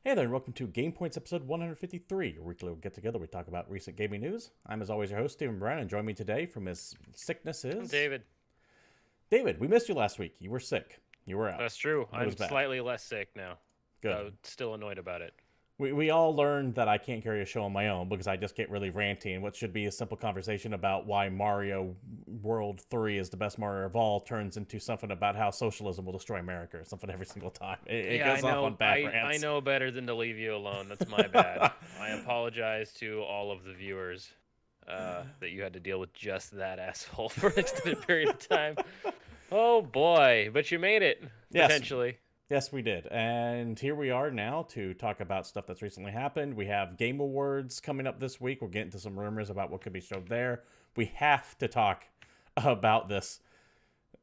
Hey there, and welcome to GamePoints episode 153, your weekly get-together. We talk about recent gaming news. I'm, as always, your host, Stephen Brown, and join me today from his sickness is... I'm David. David, we missed you last week. You were sick. You were out. That's true. It was I'm bad. slightly less sick now. Good. Still annoyed about it. We all learned that I can't carry a show on my own because I just get really ranty, and what should be a simple conversation about why Mario World 3 is the best Mario of all turns into something about how socialism will destroy America or something every single time. It goes off on bad rants. I know better than to leave you alone. That's my bad. I apologize to all of the viewers that you had to deal with just that asshole for an extended period of time. Oh boy, but you made it, potentially. Yes, we did. And here we are now to talk about stuff that's recently happened. We have Game Awards coming up this week. We'll get into some rumors about what could be showed there. We have to talk about this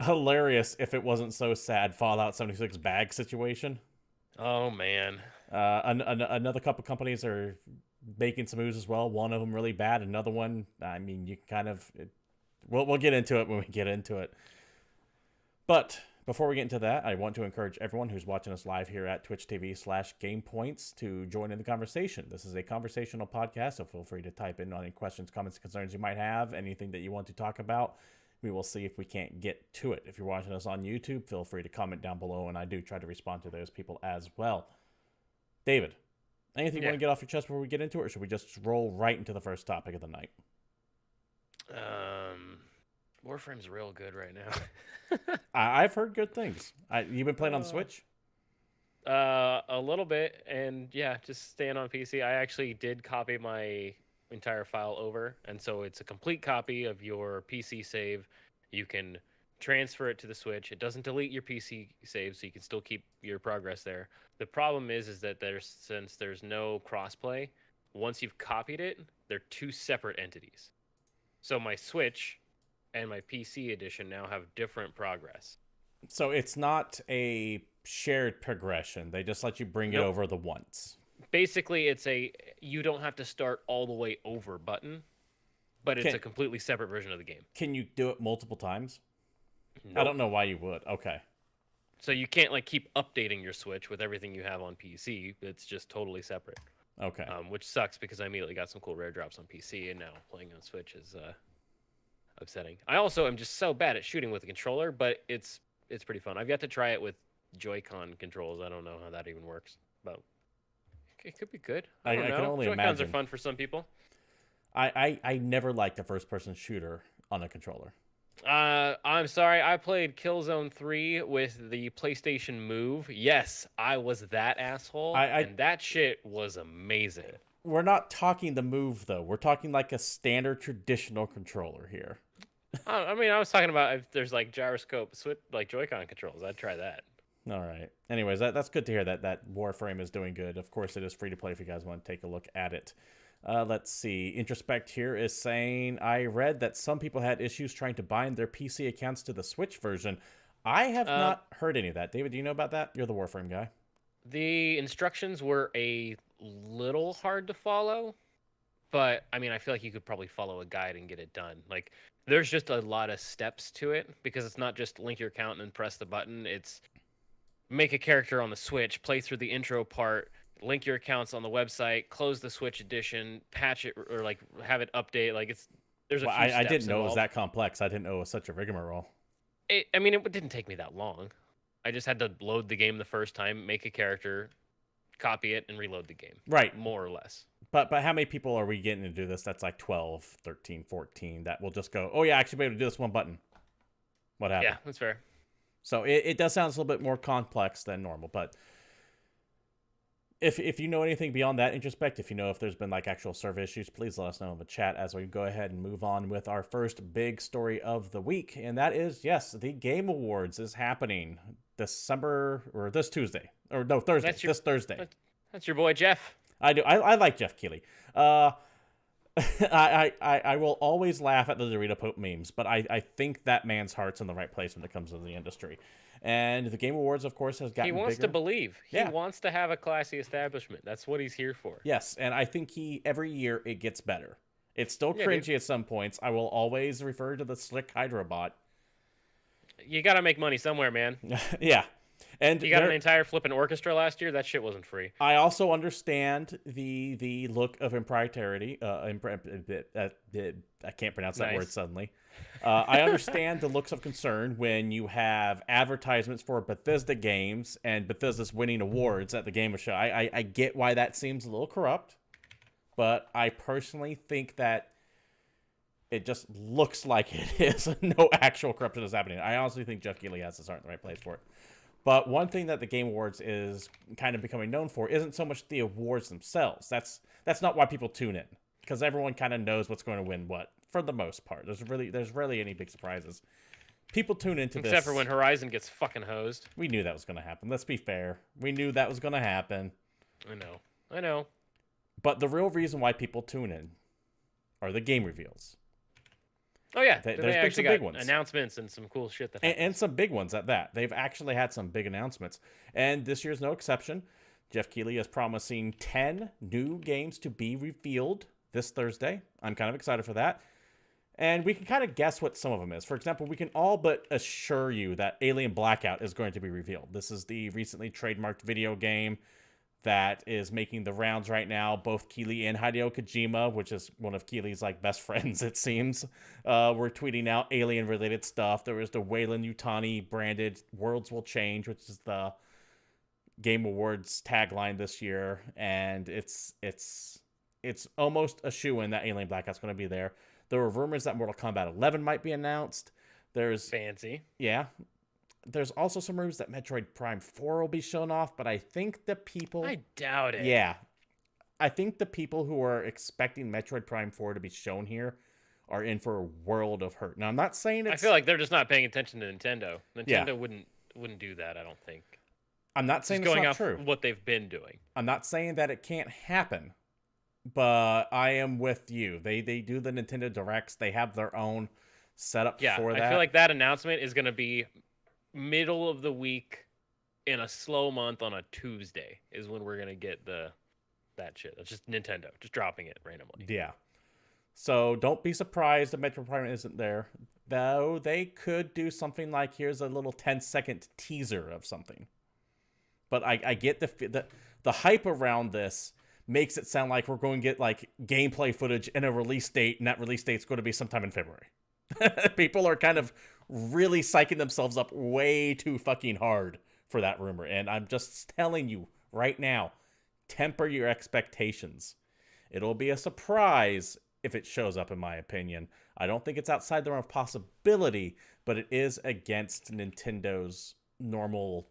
hilarious, if it wasn't so sad, Fallout 76 bag situation. Oh, man. Another couple companies are making some moves as well. One of them really bad. Another one, I mean, you kind of... We'll get into it when we get into it. But... before we get into that, I want to encourage everyone who's watching us live here at Twitch TV/GamePoints to join in the conversation. This is a conversational podcast, so feel free to type in any questions, comments, concerns you might have, anything that you want to talk about. We will see if we can't get to it. If you're watching us on YouTube, feel free to comment down below, and I do try to respond to those people as well. David, anything you want to get off your chest before we get into it, or should we just roll right into the first topic of the night? Warframe's real good right now. I've heard good things. You've been playing on the Switch? A little bit, and yeah, just staying on PC. I actually did copy my entire file over, and so it's a complete copy of your PC save. You can transfer it to the Switch. It doesn't delete your PC save, so you can still keep your progress there. The problem is that since there's no crossplay, once you've copied it, they're two separate entities. So my Switch and my PC edition now have different progress. So it's not a shared progression. They just let you bring it over the once. Basically, you don't have to start all the way over button, but it's a completely separate version of the game. Can you do it multiple times? Nope. I don't know why you would. Okay. So you can't keep updating your Switch with everything you have on PC. It's just totally separate. Okay. Which sucks because I immediately got some cool rare drops on PC, and now playing on Switch is upsetting. I also am just so bad at shooting with a controller, but it's pretty fun. I've got to try it with Joy-Con controls. I don't know how that even works, but it could be good. I don't know. Can only Joy-Cons imagine. are fun for some people. I never liked a first-person shooter on a controller. I'm sorry. I played Killzone 3 with the PlayStation Move. Yes, I was that asshole, and that shit was amazing. We're not talking the Move, though. We're talking like a standard traditional controller here. I mean, I was talking about if there's gyroscope, Joy-Con controls. I'd try that. All right. Anyways, that's good to hear that Warframe is doing good. Of course, it is free to play if you guys want to take a look at it. Let's see. Introspect here is saying, I read that some people had issues trying to bind their PC accounts to the Switch version. I have not heard any of that. David, do you know about that? You're the Warframe guy. The instructions were a little hard to follow, but I mean, I feel like you could probably follow a guide and get it done. There's just a lot of steps to it because it's not just link your account and press the button. It's make a character on the Switch, play through the intro part, link your accounts on the website, close the Switch edition, patch it, or have it update. There's a few steps I didn't know involved. it was that complex. I didn't know it was such a rigmarole. It didn't take me that long. I just had to load the game the first time, make a character, copy it, and reload the game. Right. More or less. But how many people are we getting to do this? That's 12, 13, 14 that will just go, oh yeah, I actually be able to do this one button. What happened? Yeah, that's fair. So it does sound a little bit more complex than normal, but if you know anything beyond that, Introspect, if you know if there's been actual server issues, please let us know in the chat as we go ahead and move on with our first big story of the week. And that is, yes, the Game Awards is happening this Tuesday. Or no, Thursday. This Thursday. That's your boy, Jeff. I do. I like Jeff Keighley. I will always laugh at the Dorito Pope memes, but I think that man's heart's in the right place when it comes to the industry. And the Game Awards, of course, has gotten bigger. He wants to believe. He Yeah. wants to have a classy establishment. That's what he's here for. Yes, and I think every year it gets better. It's still cringy at some points. I will always refer to the Slick Hydrobot. You got to make money somewhere, man. Yeah. And You got an entire flipping orchestra last year. That shit wasn't free. I also understand the look of impropriety. I can't pronounce that word suddenly. I understand the looks of concern when you have advertisements for Bethesda games and Bethesda's winning awards at the Game Show. I get why that seems a little corrupt, but I personally think that it just looks like it is. No actual corruption is happening. I honestly think Jeff Keighley has his heart in the right place for it. But one thing that the Game Awards is kind of becoming known for isn't so much the awards themselves. That's not why people tune in, because everyone kind of knows what's going to win what for the most part. There's rarely any big surprises. People tune into this. Except for when Horizon gets fucking hosed. We knew that was going to happen. Let's be fair. We knew that was going to happen. I know. But the real reason why people tune in are the game reveals. Oh yeah, there's been some big ones, announcements, and some cool shit and some big ones at that. They've actually had some big announcements, and this year's no exception. Jeff Keighley is promising 10 new games to be revealed this Thursday. I'm kind of excited for that, and we can kind of guess what some of them is. For example, we can all but assure you that Alien Blackout is going to be revealed. This is the recently trademarked video game that is making the rounds right now. Both Keighley and Hideo Kojima, which is one of Keighley's best friends, it seems, were tweeting out alien-related stuff. There was the Wayland Yutani branded "Worlds Will Change," which is the Game Awards tagline this year, and it's almost a shoo-in that Alien Blackout's going to be there. There were rumors that Mortal Kombat 11 might be announced. There's fancy, yeah. There's also some rumors that Metroid Prime 4 will be shown off, but I think the people... I doubt it. Yeah. I think the people who are expecting Metroid Prime 4 to be shown here are in for a world of hurt. Now, I'm not saying it's... I feel like they're just not paying attention to Nintendo. Nintendo wouldn't do that, I don't think. I'm not saying it's it's going not off true. What they've been doing. I'm not saying that it can't happen, but I am with you. They do the Nintendo Directs. They have their own setup for that. I feel like that announcement is going to be middle of the week in a slow month on a Tuesday is when we're gonna get that shit. It's just Nintendo just dropping it randomly. Yeah. So don't be surprised that Metroid Prime isn't there. Though they could do something like, here's a little 10-second teaser of something. But I get the hype around this makes it sound like we're going to get gameplay footage and a release date, and that release date's going to be sometime in February. People are kind of really psyching themselves up way too fucking hard for that rumor. And I'm just telling you right now, temper your expectations. It'll be a surprise if it shows up, in my opinion. I don't think it's outside the realm of possibility, but it is against Nintendo's normal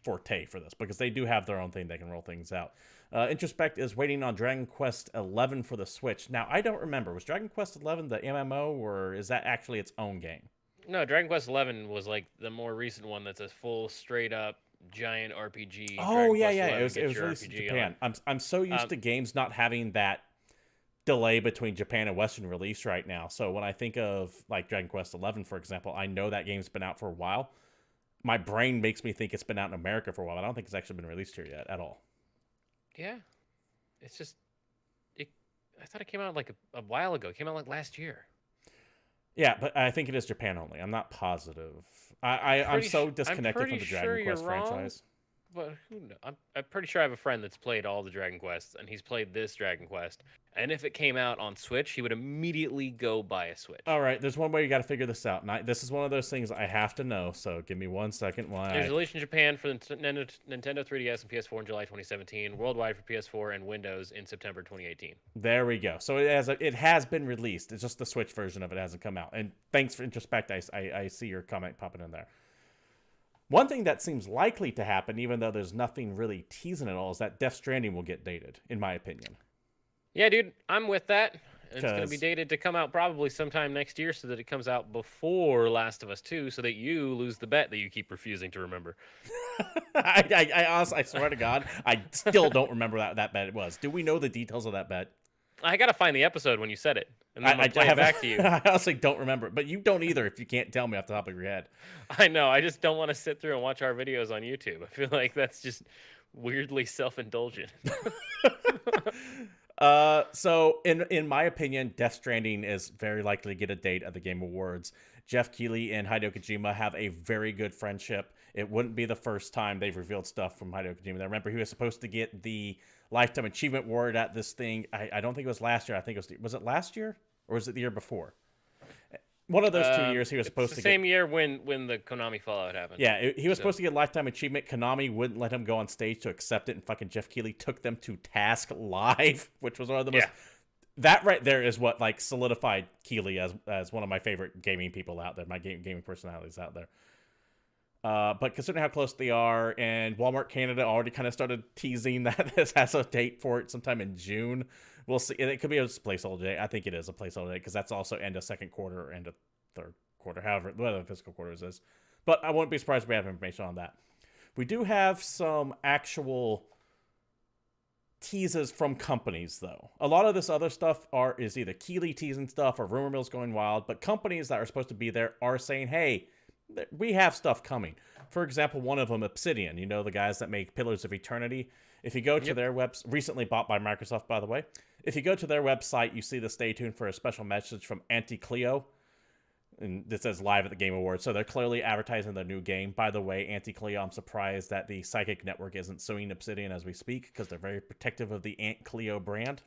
forte for this, because they do have their own thing. They can roll things out. Introspect is waiting on Dragon Quest 11 for the Switch. Now, I don't remember. Was Dragon Quest 11 the MMO, or is that actually its own game? No, Dragon Quest 11 was the more recent one that's a full, straight-up, giant RPG. Oh, yeah. It was released in Japan. I'm so used to games not having that delay between Japan and Western release right now. So when I think of, Dragon Quest 11, for example, I know that game's been out for a while. My brain makes me think it's been out in America for a while. I don't think it's actually been released here yet at all. Yeah, it's just, I thought it came out a while ago. It came out last year. Yeah, but I think it is Japan only. I'm not positive. I'm so disconnected from the Dragon Quest franchise. But who knows? I'm pretty sure I have a friend that's played all the Dragon Quests, and he's played this Dragon Quest. And if it came out on Switch, he would immediately go buy a Switch. All right, there's one way you got to figure this out. This is one of those things I have to know, so give me 1 second. There's released in Japan for the Nintendo 3DS and PS4 in July 2017, worldwide for PS4 and Windows in September 2018. There we go. So it has been released. It's just the Switch version of it hasn't come out. And thanks for Introspect. I see your comment popping in there. One thing that seems likely to happen, even though there's nothing really teasing at all, is that Death Stranding will get dated, in my opinion. Yeah, dude, I'm with that. It's going to be dated to come out probably sometime next year so that it comes out before Last of Us 2 so that you lose the bet that you keep refusing to remember. I honestly, I swear to God, I still don't remember that bet it was. Do we know the details of that bet? I got to find the episode when you said it. And then I'll play it back to you. I honestly don't remember, but you don't either if you can't tell me off the top of your head. I know. I just don't want to sit through and watch our videos on YouTube. I feel like that's just weirdly self-indulgent. So in my opinion, Death Stranding is very likely to get a date at the Game Awards. Jeff Keighley and Hideo Kojima have a very good friendship. It wouldn't be the first time they've revealed stuff from Hideo Kojima. I remember he was supposed to get the Lifetime Achievement Award at this thing. I don't think it was last year. I think was it last year or was it the year before? One of those 2 years he was supposed to get. Same year when the Konami Fallout happened. Yeah, he was supposed to get Lifetime Achievement. Konami wouldn't let him go on stage to accept it, and fucking Jeff Keighley took them to task live, which was one of the most. That right there is what like solidified Keighley as one of my favorite gaming people out there, my gaming personalities out there. But considering how close they are, and Walmart Canada already kind of started teasing that this has a date for it sometime in June. We'll see. It could be a placeholder date. I think it is a placeholder date because that's also end of second quarter or end of third quarter, however, whatever the fiscal quarters is. But I wouldn't be surprised if we have information on that. We do have some actual teases from companies, though. A lot of this other stuff is either Keighley teasing stuff or rumor mills going wild, but companies that are supposed to be there are saying, hey, we have stuff coming. For example, one of them, Obsidian, the guys that make Pillars of Eternity. If you go to their recently bought by Microsoft, by the way. If you go to their website, you see the stay tuned for a special message from Anti-Cleo. And this says live at the Game Awards. So they're clearly advertising their new game. By the way, Anti-Cleo, I'm surprised that the Psychic Network isn't suing Obsidian as we speak, because they're very protective of the Ant-Cleo brand.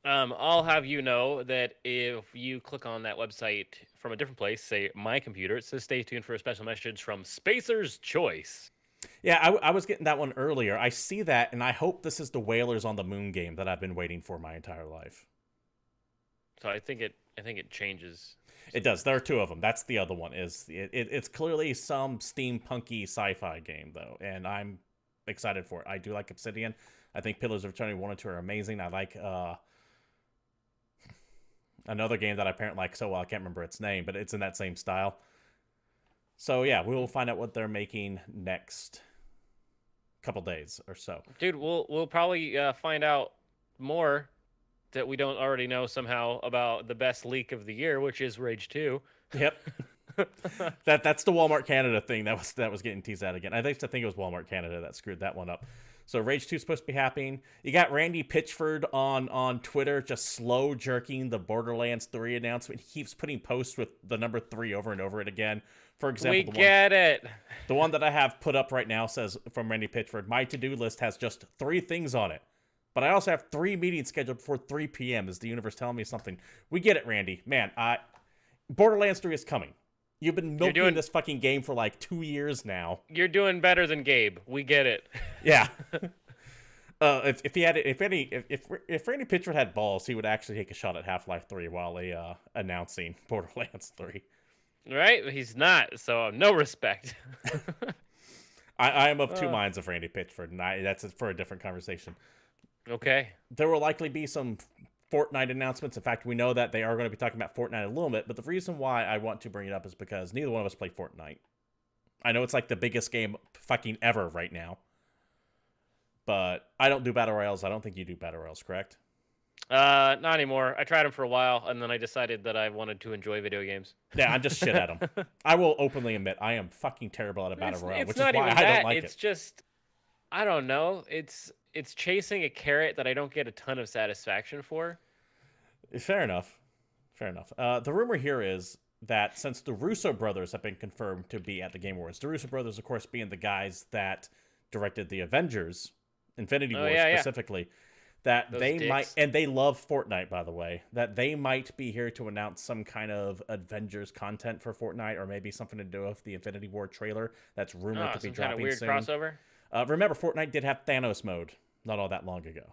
I'll have you know that if you click on that website from a different place, say my computer, it says stay tuned for a special message from Spacer's Choice. Yeah, I was getting that one earlier. I see that, and I hope this is the Whalers on the Moon game that I've been waiting for my entire life. So I think it changes. It does. There are two of them. That's the other one. It's clearly some steampunky sci-fi game, though, and I'm excited for it. I do like Obsidian. I think Pillars of Eternity 1 and 2 are amazing. I like another game that I apparently like so well. I can't remember its name, but it's in that same style. So, yeah, we will find out what they're making next couple days or so. Dude, we'll probably find out more that we don't already know somehow about the best leak of the year, which is Rage 2. Yep. That's the Walmart Canada thing that was getting teased out again. I think it was Walmart Canada that screwed that one up. So Rage 2 is supposed to be happening. You got Randy Pitchford on Twitter just slow jerking the Borderlands 3 announcement. He keeps putting posts with the number 3 over and over it again. For example, the one that I have put up right now says from Randy Pitchford, my to-do list has just 3 things on it. But I also have 3 meetings scheduled before 3 p.m. Is the universe telling me something? We get it, Randy. Man, Borderlands 3 is coming. You've been milking this fucking game for like 2 years now. You're doing better than Gabe. We get it. Yeah. If Randy Pitchford had balls, he would actually take a shot at Half-Life 3 while announcing Borderlands 3. Right? He's not, so no respect. I am of two minds of Randy Pitchford, and that's for a different conversation. Okay. There will likely be some Fortnite announcements. In fact, we know that they are going to be talking about Fortnite a little bit, but the reason why I want to bring it up is because neither one of us play Fortnite. I know it's like the biggest game fucking ever right now, but I don't do Battle Royales. I don't think you do Battle Royales, correct? Not anymore. I tried them for a while, and then I decided that I wanted to enjoy video games. Yeah, I'm just shit at them. I will openly admit I am fucking terrible at a Battle Royale, which is why I don't like it. It's just, I don't know. It's chasing a carrot that I don't get a ton of satisfaction for. Fair enough. The rumor here is that since the Russo brothers have been confirmed to be at the Game Awards, the Russo brothers, of course, being the guys that directed the Avengers, Infinity War specifically, that they might, and they love Fortnite, by the way, that they might be here to announce some kind of Avengers content for Fortnite, or maybe something to do with the Infinity War trailer that's rumored to be dropping soon. Kind of weird crossover? Remember, Fortnite did have Thanos mode not all that long ago.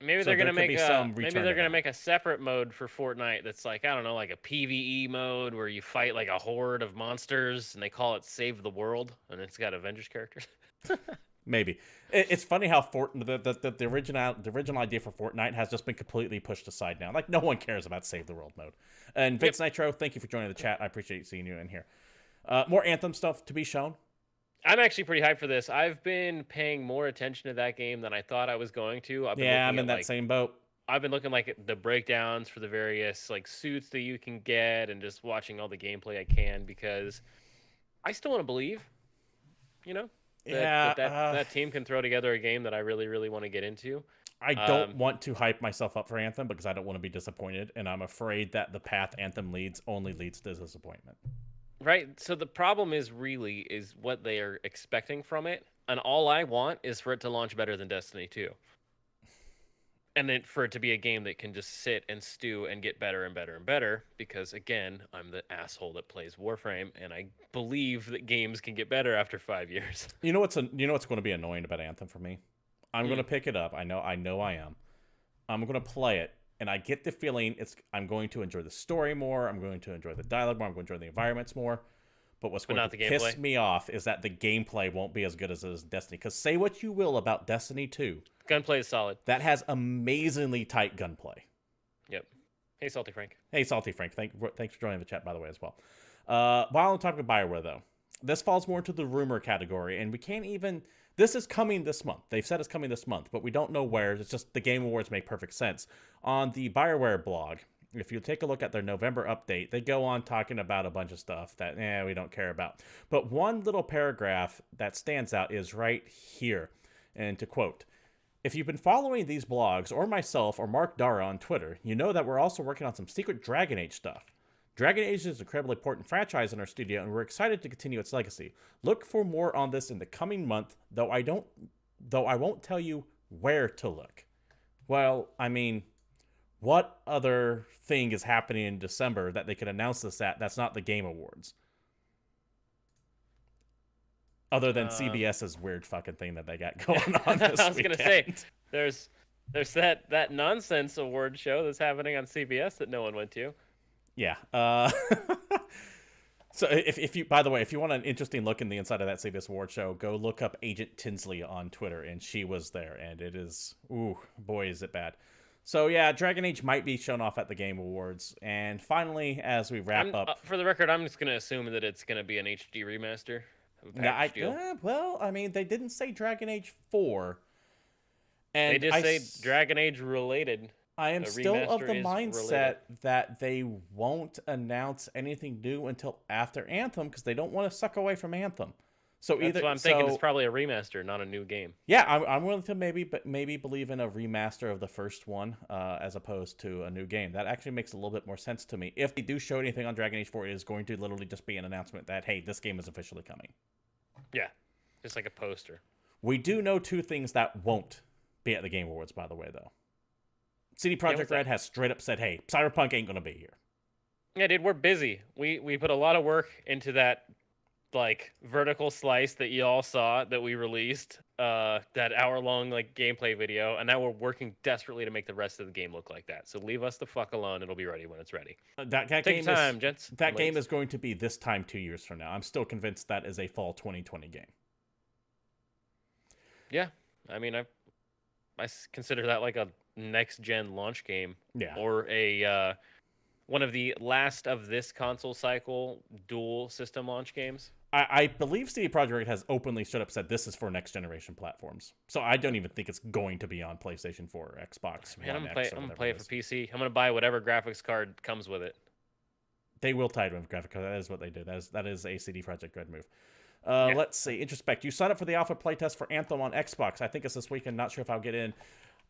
Maybe they're gonna make a separate mode for Fortnite that's like, I don't know, like a PvE mode where you fight like a horde of monsters, and they call it Save the World, and it's got Avengers characters. Maybe. It's funny how the original idea for Fortnite has just been completely pushed aside now. Like, no one cares about Save the World mode. And Vince Nitro, thank you for joining the chat. I appreciate seeing you in here. More Anthem stuff to be shown. I'm actually pretty hyped for this. I've been paying more attention to that game than I thought I was going to. I'm in that same boat. I've been looking like the breakdowns for the various like suits that you can get, and just watching all the gameplay I can, because I still want to believe, that team can throw together a game that I really, really want to get into. I don't want to hype myself up for Anthem because I don't want to be disappointed, and I'm afraid that the path Anthem leads only leads to disappointment. Right. So the problem is what they are expecting from it, and all I want is for it to launch better than Destiny 2. And then for it to be a game that can just sit and stew and get better and better and better, because again, I'm the asshole that plays Warframe, and I believe that games can get better after 5 years. You know what's going to be annoying about Anthem for me? I'm going Hmm. to pick it up. I know I am. I'm going to play it, and I get the feeling I'm going to enjoy the story more. I'm going to enjoy the dialogue more. I'm going to enjoy the environments more. But what's But going to not the piss gameplay. me off is that the gameplay won't be as good as it is in Destiny. Because say what you will about Destiny 2, Gunplay is solid. that has amazingly tight gunplay. Yep. Hey, Salty Frank. Hey, Salty Frank, thanks for joining the chat, by the way, as well. While I'm talking about Bioware, though, this falls more into the rumor category, and we can't even... This is coming this month. They've said it's coming this month, but we don't know where. It's just the Game Awards make perfect sense. On the Bioware blog, if you take a look at their November update, they go on talking about a bunch of stuff that, we don't care about. But one little paragraph that stands out is right here. And to quote, "If you've been following these blogs, or myself, or Mark Dara on Twitter, you know that we're also working on some secret Dragon Age stuff. Dragon Age is an incredibly important franchise in our studio, and we're excited to continue its legacy. Look for more on this in the coming month, though I won't tell you where to look." Well, I mean, what other thing is happening in December that they could announce this at that's not the Game Awards? Other than CBS's weird fucking thing that they got going on this I was weekend. gonna say there's that nonsense award show that's happening on CBS that no one went to. Yeah. So if you, by the way, if you want an interesting look in the inside of that CBS award show, go look up Agent Tinsley on Twitter, and she was there, and it is, ooh, boy, is it bad. So yeah, Dragon Age might be shown off at the Game Awards. And finally, as we wrap up, for the record, I'm just gonna assume that it's gonna be an HD remaster. well, I mean, they didn't say Dragon Age 4. And they just say Dragon Age related. I am still of the mindset that they won't announce anything new until after Anthem, because they don't want to suck away from Anthem. So that's what I'm thinking. It's probably a remaster, not a new game. Yeah, I'm willing to maybe believe in a remaster of the first one as opposed to a new game. That actually makes a little bit more sense to me. If they do show anything on Dragon Age 4, it is going to literally just be an announcement that, hey, this game is officially coming. Yeah, just like a poster. We do know two things that won't be at the Game Awards, by the way, though. CD Projekt Red has straight up said, hey, Cyberpunk ain't going to be here. Yeah, dude, we're busy. We put a lot of work into that, like, vertical slice that you all saw that we released, that hour-long, like, gameplay video, and now we're working desperately to make the rest of the game look like that. So leave us the fuck alone. It'll be ready when it's ready. Take your time, gents. That game is going to be this time 2 years from now. I'm still convinced that is a fall 2020 game. Yeah, I mean, I consider that like a next-gen launch game. Yeah. Or a one of the last of this console cycle dual system launch games. I believe CD Projekt Red has openly straight up said this is for next-generation platforms. So I don't even think it's going to be on PlayStation 4 or Xbox One. I'm gonna play it for PC. I'm gonna buy whatever graphics card comes with it. They will tie it with graphics card. That is what they do. That is a CD Projekt Red move. Yeah. Let's see. Introspect. You signed up for the alpha playtest for Anthem on Xbox. I think it's this weekend. Not sure if I'll get in.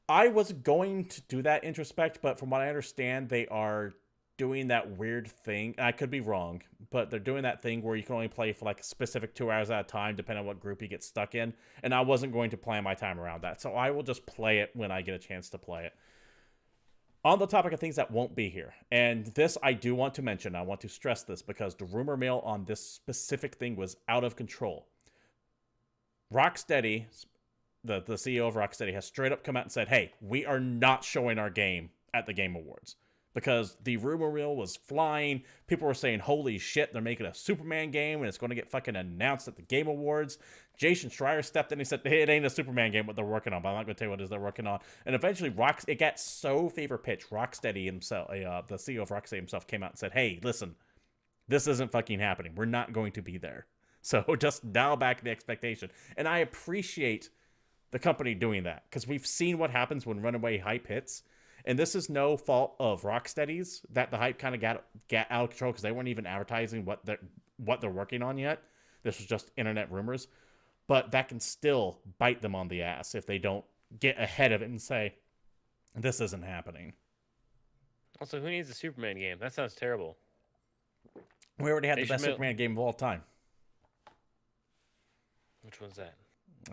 I was going to do that, Introspect, but from what I understand, they are doing that weird thing. I could be wrong, but they're doing that thing where you can only play for like a specific 2 hours at a time, depending on what group you get stuck in. And I wasn't going to plan my time around that. So I will just play it when I get a chance to play it. On the topic of things that won't be here, and this I do want to mention, I want to stress this because the rumor mill on this specific thing was out of control. Rocksteady, the CEO of Rocksteady, has straight up come out and said, hey, we are not showing our game at the Game Awards. Because the rumor mill was flying. People were saying, holy shit, they're making a Superman game and it's going to get fucking announced at the Game Awards. Jason Schreier stepped in and he said, hey, it ain't a Superman game what they're working on, but I'm not going to tell you what it is they're working on. And eventually, it got so fever pitch. Rocksteady himself, the CEO of Rocksteady himself, came out and said, hey, listen, this isn't fucking happening. We're not going to be there. So just dial back the expectation. And I appreciate the company doing that because we've seen what happens when runaway hype hits. And this is no fault of Rocksteady's that the hype kind of got out of control because they weren't even advertising what they're working on yet. This was just internet rumors. But that can still bite them on the ass if they don't get ahead of it and say, this isn't happening. Also, who needs a Superman game? That sounds terrible. We already had They the should best Superman game of all time. Which one's that?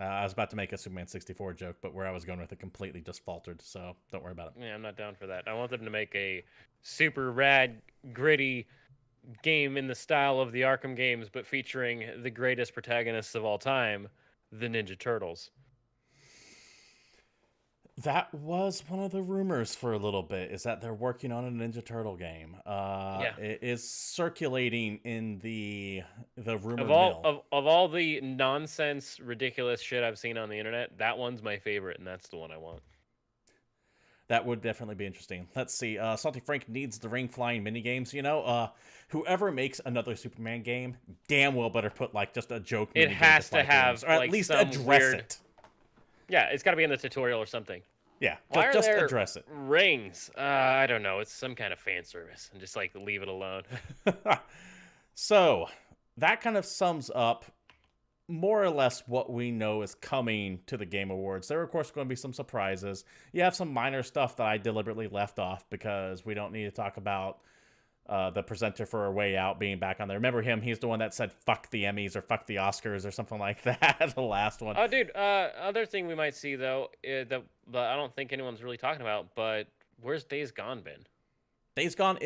I was about to make a Superman 64 joke, but where I was going with it completely just faltered, so don't worry about it. Yeah, I'm not down for that. I want them to make a super rad, gritty game in the style of the Arkham games, but featuring the greatest protagonists of all time, the Ninja Turtles. That was one of the rumors for a little bit, is that they're working on a Ninja Turtle game. Yeah. It is circulating in the rumor Of all mill. of all the nonsense, ridiculous shit I've seen on the internet, that one's my favorite, and that's the one I want. That would definitely be interesting. Let's see. Salty Frank needs the ring flying minigames. Whoever makes another Superman game, damn well better put like just a joke. It has to have rings, or at like least some address weird... it. Yeah, it's got to be in the tutorial or something. Yeah, Why just are there address it. rings? I don't know. It's some kind of fan service, and just like leave it alone. So that kind of sums up more or less what we know is coming to the Game Awards. There are, of course, going to be some surprises. You have some minor stuff that I deliberately left off because we don't need to talk about the presenter for A Way Out being back on there. Remember him? He's the one that said fuck the Emmys or fuck the Oscars or something like that. The last one. Oh, dude. Other thing we might see though, that I don't think anyone's really talking about, but where's Days Gone been? Days Gone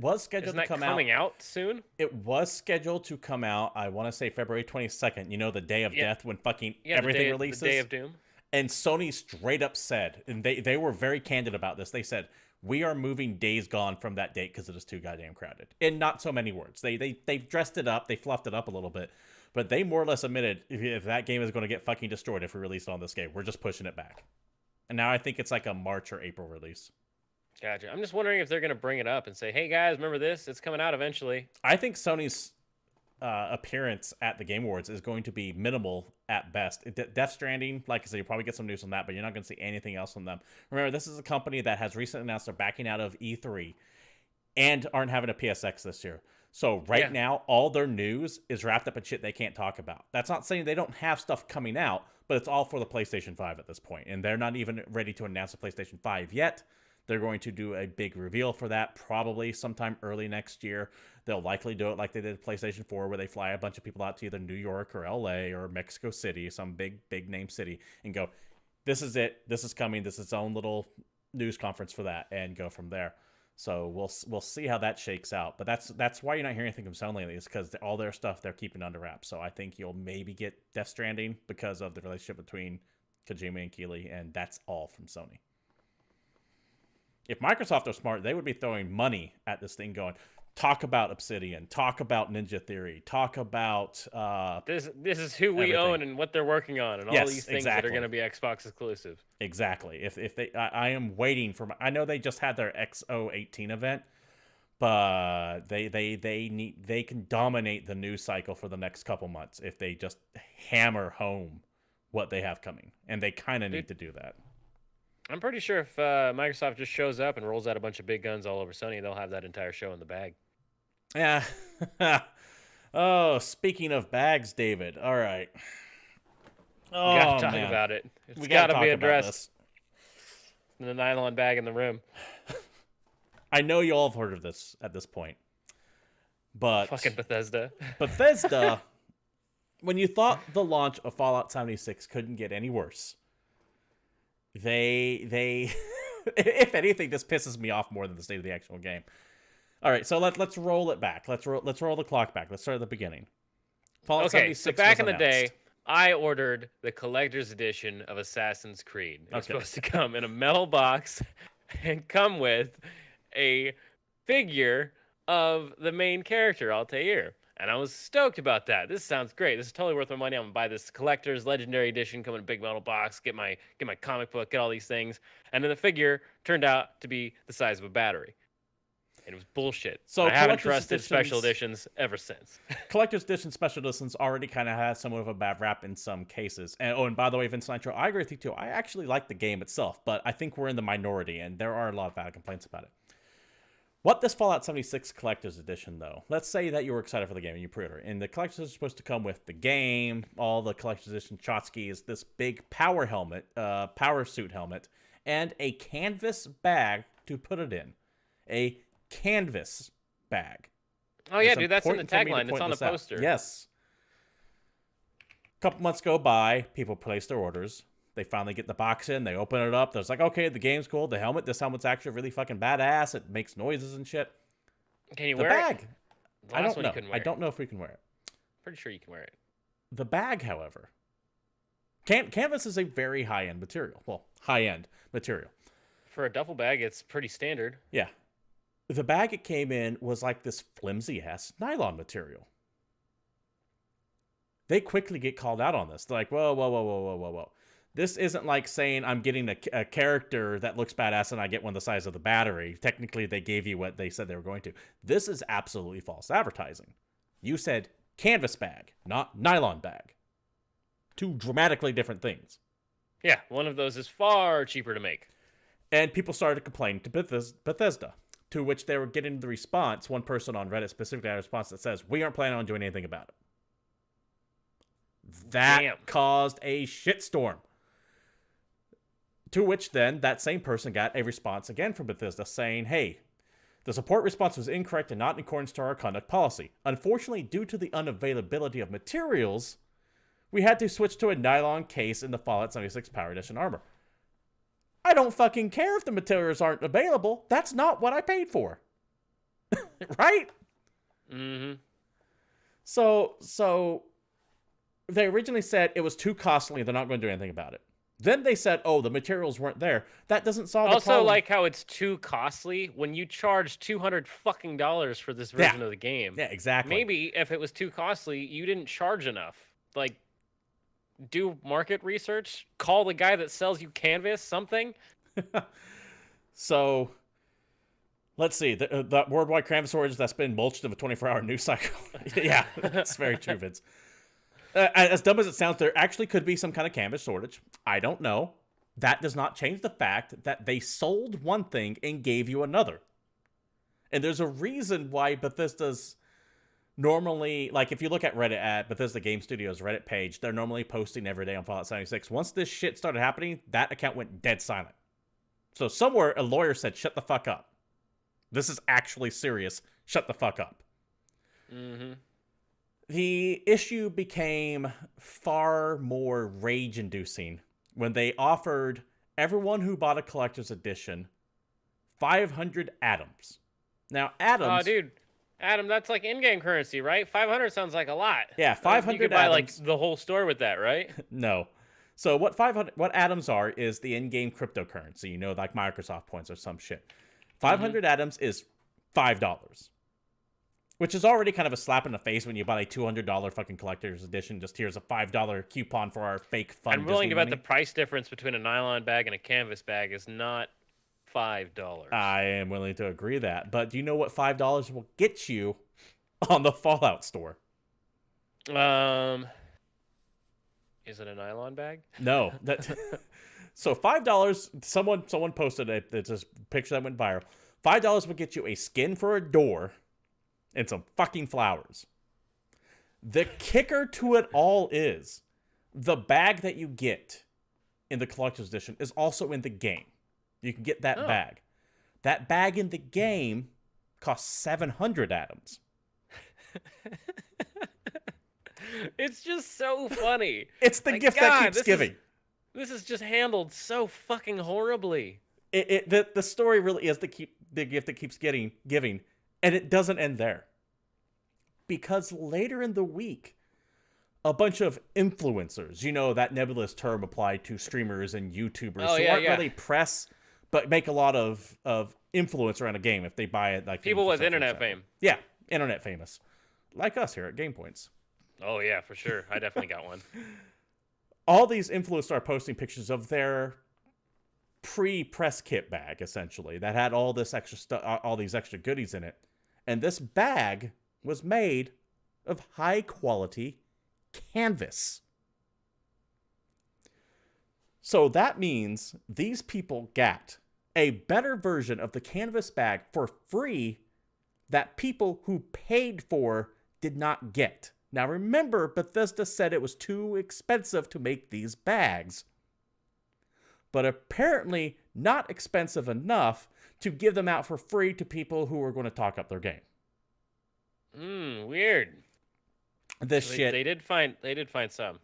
was scheduled Isn't that to come coming out soon? It was scheduled to come out, I want to say February 22nd. You know, the day of death when fucking everything releases. The Day of Doom. And Sony straight up said, and they were very candid about this, they said, we are moving Days Gone from that date because it is too goddamn crowded. In not so many words. They've dressed it up, they fluffed it up a little bit, but they more or less admitted if that game is going to get fucking destroyed if we release it on this game, we're just pushing it back. And now I think it's like a March or April release. Gotcha. I'm just wondering if they're going to bring it up and say, hey guys, remember this? It's coming out eventually. I think Sony's appearance at the Game Awards is going to be minimal at best. Death Stranding, like I said, you'll probably get some news on that, but you're not going to see anything else from them. Remember, this is a company that has recently announced they're backing out of E3 and aren't having a PSX this year. So right now, all their news is wrapped up in shit they can't talk about. That's not saying they don't have stuff coming out, but it's all for the PlayStation 5 at this point, and they're not even ready to announce the PlayStation 5 yet. They're going to do a big reveal for that probably sometime early next year. They'll likely do it like they did PlayStation 4, where they fly a bunch of people out to either New York or LA or Mexico City, some big name city, and go, this is it. This is coming. This is its own little news conference for that, and go from there. So we'll see how that shakes out. But that's why you're not hearing anything from Sony lately, is because all their stuff they're keeping under wraps. So I think you'll maybe get Death Stranding because of the relationship between Kojima and Keighley, and that's all from Sony. If Microsoft are smart, they would be throwing money at this thing going, talk about Obsidian, talk about Ninja Theory, talk about... This is who we own and what they're working on, and all these things that are going to be Xbox exclusive. Exactly. If they, I am waiting for... I know they just had their XO18 event, but they can dominate the news cycle for the next couple months if they just hammer home what they have coming. And they kind of need to do that. I'm pretty sure if Microsoft just shows up and rolls out a bunch of big guns all over Sony, they'll have that entire show in the bag. Yeah. Oh, speaking of bags, David. All right. Oh, we gotta talk about it. It's gotta be addressed. In the nylon bag in the room. I know you all have heard of this at this point, but fucking Bethesda. Bethesda, when you thought the launch of Fallout 76 couldn't get any worse, they if anything, this pisses me off more than the state of the actual game. All right, so let's roll it back. Let's roll the clock back. Let's start at the beginning. Fallout 76 so back in the announced. day, I ordered the collector's edition of Assassin's Creed. It was supposed to come in a metal box and come with a figure of the main character, Altair. And I was stoked about that. This sounds great. This is totally worth my money. I'm gonna buy this collector's legendary edition, come in a big metal box, get my comic book, get all these things. And then the figure turned out to be the size of a battery. And it was bullshit. So I haven't trusted special editions ever since. Collector's edition special editions already kind of has somewhat of a bad rap in some cases. And by the way, Vince Nitro, I agree with you too. I actually like the game itself, but I think we're in the minority, and there are a lot of valid complaints about it. What this Fallout 76 Collector's Edition, though, let's say that you were excited for the game and you pre-order, and the Collector's Edition is supposed to come with the game, all the Collector's Edition tchotchkes, this big power suit helmet, and a canvas bag to put it in. A canvas bag. Oh yeah, dude, that's in the important for me to tagline. It's point on the this out. poster. Yes. A couple months go by, people place their orders. They finally get the box in, they open it up. There's like, okay, the game's cool. The helmet, this helmet's actually really fucking badass. It makes noises and shit. Can you The wear bag, it? The I last don't one know. you couldn't I wear. don't know if we can wear it. Pretty sure you can wear it. The bag, however, canvas is a very high-end material. Well, high-end material. For a duffel bag, it's pretty standard. Yeah. The bag it came in was like this flimsy-ass nylon material. They quickly get called out on this. They're like, whoa, whoa, whoa, whoa, whoa, whoa, whoa. This isn't like saying I'm getting a character that looks badass and I get one the size of the battery. Technically, they gave you what they said they were going to. This is absolutely false advertising. You said canvas bag, not nylon bag. Two dramatically different things. Yeah, one of those is far cheaper to make. And people started complaining to Bethesda, to which they were getting the response. One person on Reddit specifically had a response that says, we aren't planning on doing anything about it. That caused a shitstorm. To which then that same person got a response again from Bethesda saying, hey, the support response was incorrect and not in accordance to our conduct policy. Unfortunately, due to the unavailability of materials, we had to switch to a nylon case in the Fallout 76 Power Edition armor. I don't fucking care if the materials aren't available. That's not what I paid for. Right? Mm-hmm. So they originally said it was too costly. They're not going to do anything about it. Then they said, oh, the materials weren't there. That doesn't solve the problem. Also, like how it's too costly when you charge $200 fucking for this version of the game. Yeah, exactly. Maybe if it was too costly, you didn't charge enough. Like, do market research, call the guy that sells you canvas, something. So, let's see. The worldwide canvas shortage that's been mulched of a 24-hour news cycle. Yeah, that's very true, Vince. As dumb as it sounds, there actually could be some kind of canvas shortage. I don't know. That does not change the fact that they sold one thing and gave you another. And there's a reason why Bethesda's normally, like if you look at Reddit at Bethesda Game Studios Reddit page, they're normally posting every day on Fallout 76. Once this shit started happening, that account went dead silent. So somewhere a lawyer said, shut the fuck up. This is actually serious. Shut the fuck up. Mm-hmm. The issue became far more rage-inducing when they offered everyone who bought a collector's edition 500 atoms. Now, atoms... Oh, dude. Adam, that's like in-game currency, right? 500 sounds like a lot. Yeah, 500 you could buy, atoms. like, the whole store with that, right? No. So what atoms are is the in-game cryptocurrency, you know, like Microsoft points or some shit. 500 atoms is $5. Which is already kind of a slap in the face when you buy a $200 fucking collector's edition. Just here's a $5 coupon for our fake fun. I'm willing Disney to bet money. the price difference between a nylon bag and a canvas bag is not $5. I am willing to agree that. But do you know what $5 will get you on the Fallout store? Is it a nylon bag? No. So $5, someone posted it's a picture that went viral. $5 will get you a skin for a door and some fucking flowers. The kicker to it all is the bag that you get in the collector's edition is also in the game. You can get that bag. That bag in the game costs 700 atoms. It's just so funny. It's the gift that keeps giving. This is just handled so fucking horribly. The story really is the gift that keeps giving. And it doesn't end there. Because later in the week, a bunch of influencers, you know, that nebulous term applied to streamers and YouTubers who aren't really press, but make a lot of influence around a game if they buy it. Like people with internet fame. Yeah, internet famous. Like us here at GamePoints. Oh, yeah, for sure. I definitely got one. All these influencers are posting pictures of their pre-press kit bag, essentially, that had all this extra stuff, all these extra goodies in it. And this bag was made of high-quality canvas. So that means these people got a better version of the canvas bag for free that people who paid for did not get. Now remember, Bethesda said it was too expensive to make these bags. But apparently not expensive enough to give them out for free to people who are going to talk up their game. Weird. This So shit. they did find some.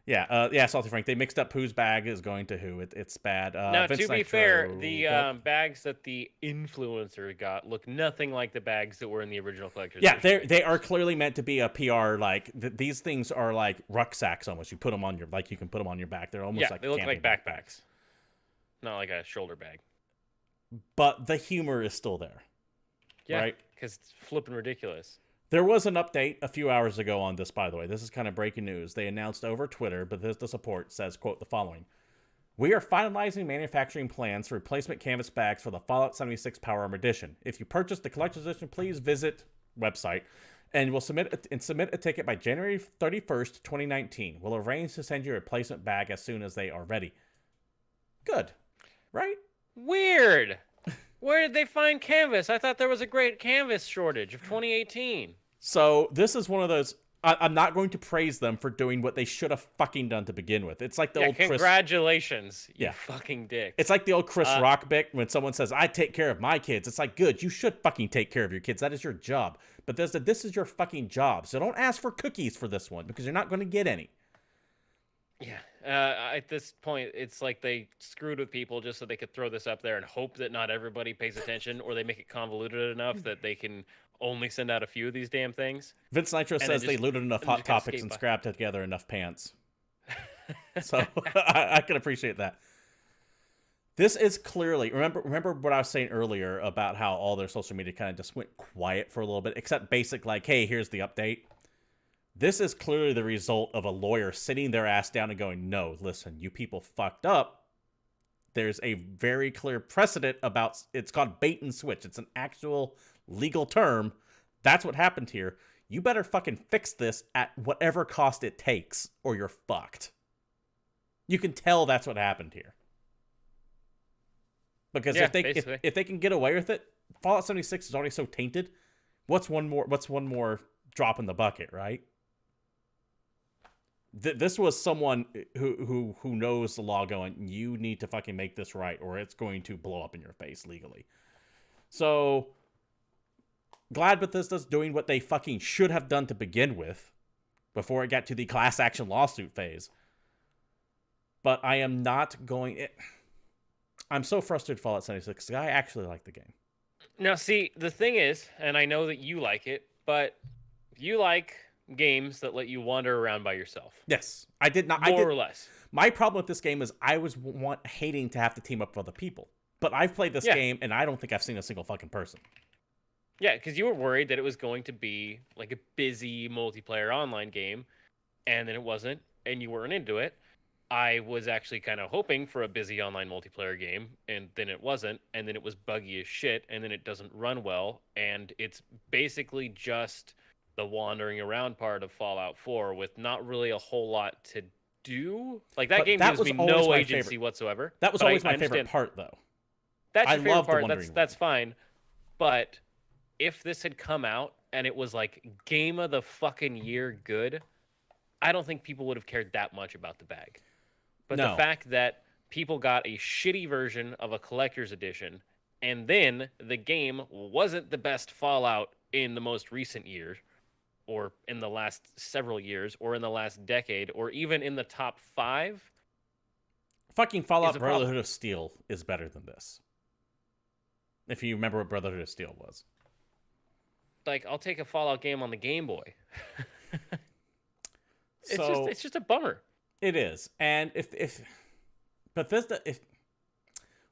Yeah, Salty Frank. They mixed up whose bag is going to who. It's bad. Now, Vince to be fair, Nitro. the bags that the influencer got look nothing like the bags that were in the original collector's Yeah, edition. they are clearly meant to be a PR. Like these things are like rucksacks almost. You put them on your you can put them on your back. They're almost like they look like camping backpacks, not like a shoulder bag. But the humor is still there. Yeah, right? because it's flipping ridiculous. There was an update a few hours ago on this, by the way. This is kind of breaking news. They announced over Twitter, but the support says, quote, the following. We are finalizing manufacturing plans for replacement canvas bags for the Fallout 76 Power Armor Edition. If you purchase the collector's edition, please visit website and we'll submit a ticket by January 31st, 2019. We'll arrange to send you a replacement bag as soon as they are ready. Good. Right? Weird. Where did they find canvas? I thought there was a great canvas shortage of 2018. So this is one of those. I'm not going to praise them for doing what they should have fucking done to begin with. It's like the old congratulations, you fucking dick. It's like the old Chris Rock bit when someone says, I take care of my kids. It's like, good, you should fucking take care of your kids. That is your job. But this is your fucking job. So don't ask for cookies for this one because you're not going to get any. Yeah. At this point, it's like they screwed with people just so they could throw this up there and hope that not everybody pays attention, or they make it convoluted enough that they can only send out a few of these damn things. Vince Nitro says they looted enough Hot Topics and scrapped together enough pants. So I can appreciate that. This is clearly, remember what I was saying earlier about how all their social media kind of just went quiet for a little bit, except basic like, hey, here's the update. This is clearly the result of a lawyer sitting their ass down and going, no, listen, you people fucked up. There's a very clear precedent about, it's called bait and switch. It's an actual legal term. That's what happened here. You better fucking fix this at whatever cost it takes or you're fucked. You can tell that's what happened here. Because if they can get away with it, Fallout 76 is already so tainted. What's one more drop in the bucket, right? This was someone who knows the law going, you need to fucking make this right or it's going to blow up in your face legally. So, glad Bethesda's doing what they fucking should have done to begin with before it got to the class action lawsuit phase. But I am not going... I'm so frustrated with Fallout 76 because I actually like the game. Now, see, the thing is, and I know that you like it, but you like games that let you wander around by yourself. Yes, I did not. More or less. My problem with this game is I was hating to have to team up with other people. But I've played this game, and I don't think I've seen a single fucking person. Yeah, because you were worried that it was going to be like a busy multiplayer online game, and then it wasn't, and you weren't into it. I was actually kind of hoping for a busy online multiplayer game, and then it wasn't, and then it was buggy as shit, and then it doesn't run well, and it's basically just the wandering around part of Fallout 4 with not really a whole lot to do. Like, that game gives me no agency whatsoever. That was always my favorite part, though. That's your favorite part. That's fine. But if this had come out and it was like game of the fucking year good, I don't think people would have cared that much about the bag. But the fact that people got a shitty version of a collector's edition, and then the game wasn't the best Fallout in the most recent years, or in the last several years, or in the last decade, or even in the top 5. Fucking Fallout Brotherhood of Steel is better than this. If you remember what Brotherhood of Steel was. Like, I'll take a Fallout game on the Game Boy. It's just a bummer. It is. And if Bethesda,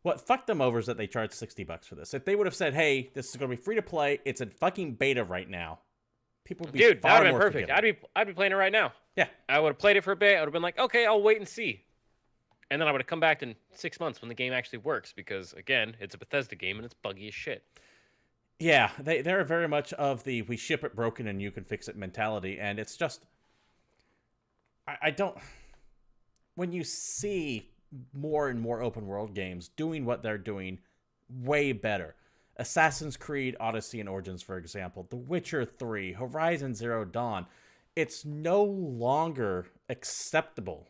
what fucked them over is that they charged $60 for this. If they would have said, hey, this is going to be free to play, it's in fucking beta right now, people would be Dude, that would have been perfect. I'd be playing it right now. Yeah. I would have played it for a bit. I would have been like, okay, I'll wait and see. And then I would have come back in 6 months when the game actually works because, again, it's a Bethesda game and it's buggy as shit. Yeah, they're very much of the we ship it broken and you can fix it mentality. And it's just, I don't, when you see more and more open world games doing what they're doing way better. Assassin's Creed Odyssey and Origins, for example, The Witcher 3, Horizon Zero Dawn, it's no longer acceptable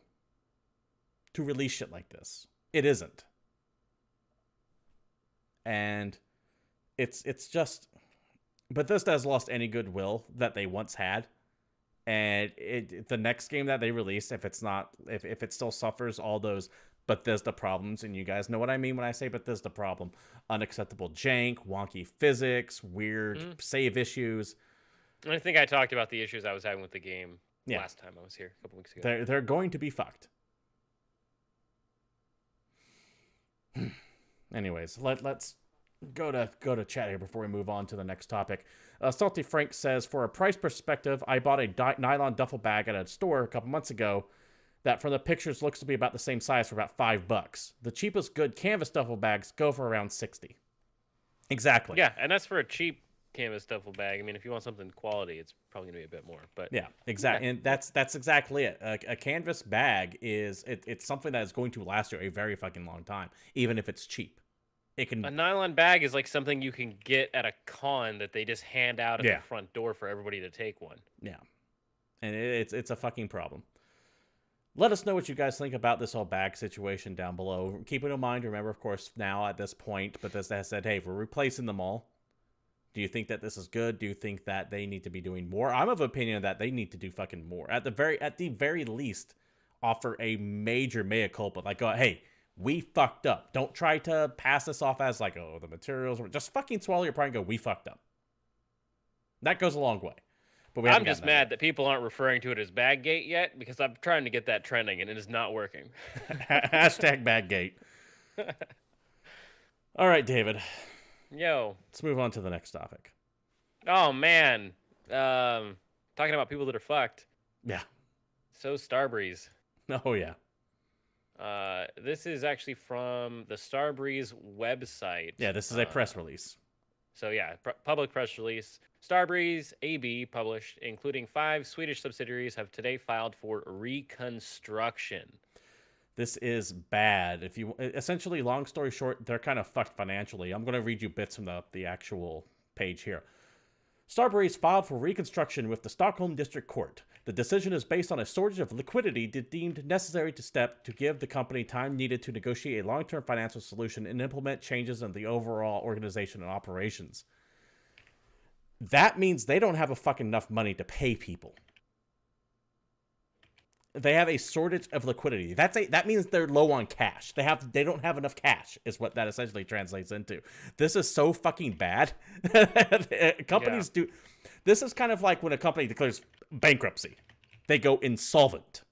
to release shit like this. It isn't. And it's just, Bethesda has lost any goodwill that they once had. And the next game that they release, if it still suffers all those Bethesda problems, and you guys know what I mean when I say Bethesda problem, unacceptable jank, wonky physics, weird save issues. I think I talked about the issues I was having with the game last time I was here a couple weeks ago. They're going to be fucked. Anyways, let's go to chat here before we move on to the next topic. Salty Frank says, for a price perspective, I bought a nylon duffel bag at a store a couple months ago that from the pictures looks to be about the same size for about $5. The cheapest good canvas duffel bags go for around $60. Exactly. Yeah, and that's for a cheap canvas duffel bag. I mean, if you want something quality, it's probably gonna be a bit more. But yeah, exactly, and that's exactly it. A canvas bag it's something that is going to last you a very fucking long time, even if it's cheap. A nylon bag is like something you can get at a con that they just hand out at the front door for everybody to take one. Yeah, and it's a fucking problem. Let us know what you guys think about this whole bag situation down below. Keep it in mind, remember, of course, now at this point, Bethesda has said, hey, we're replacing them all. Do you think that this is good? Do you think that they need to be doing more? I'm of opinion that they need to do fucking more. At the very least, offer a major mea culpa. Like, hey, we fucked up. Don't try to pass this off as like, oh, the materials were... Just fucking swallow your pride and go, we fucked up. That goes a long way. But I'm just mad that people aren't referring to it as Baggate yet, because I'm trying to get that trending and it is not working. Hashtag Baggate. All right, David. Yo. Let's move on to the next topic. Oh, man. Talking about people that are fucked. Yeah. So Starbreeze. Oh, yeah. This is actually from the Starbreeze website. Yeah, this is a press release. So yeah, public press release. Starbreeze AB published, including 5 Swedish subsidiaries, have today filed for reconstruction. This is bad. If you essentially, long story short, they're kind of fucked financially. I'm going to read you bits from the actual page here. Starbreeze filed for reconstruction with the Stockholm District Court. The decision is based on a shortage of liquidity deemed necessary to give the company time needed to negotiate a long-term financial solution and implement changes in the overall organization and operations. That means they don't have a fucking enough money to pay people. They have a shortage of liquidity. That means they're low on cash. They don't have enough cash, is what that essentially translates into. This is so fucking bad. Companies do. This is kind of like when a company declares bankruptcy. They go insolvent.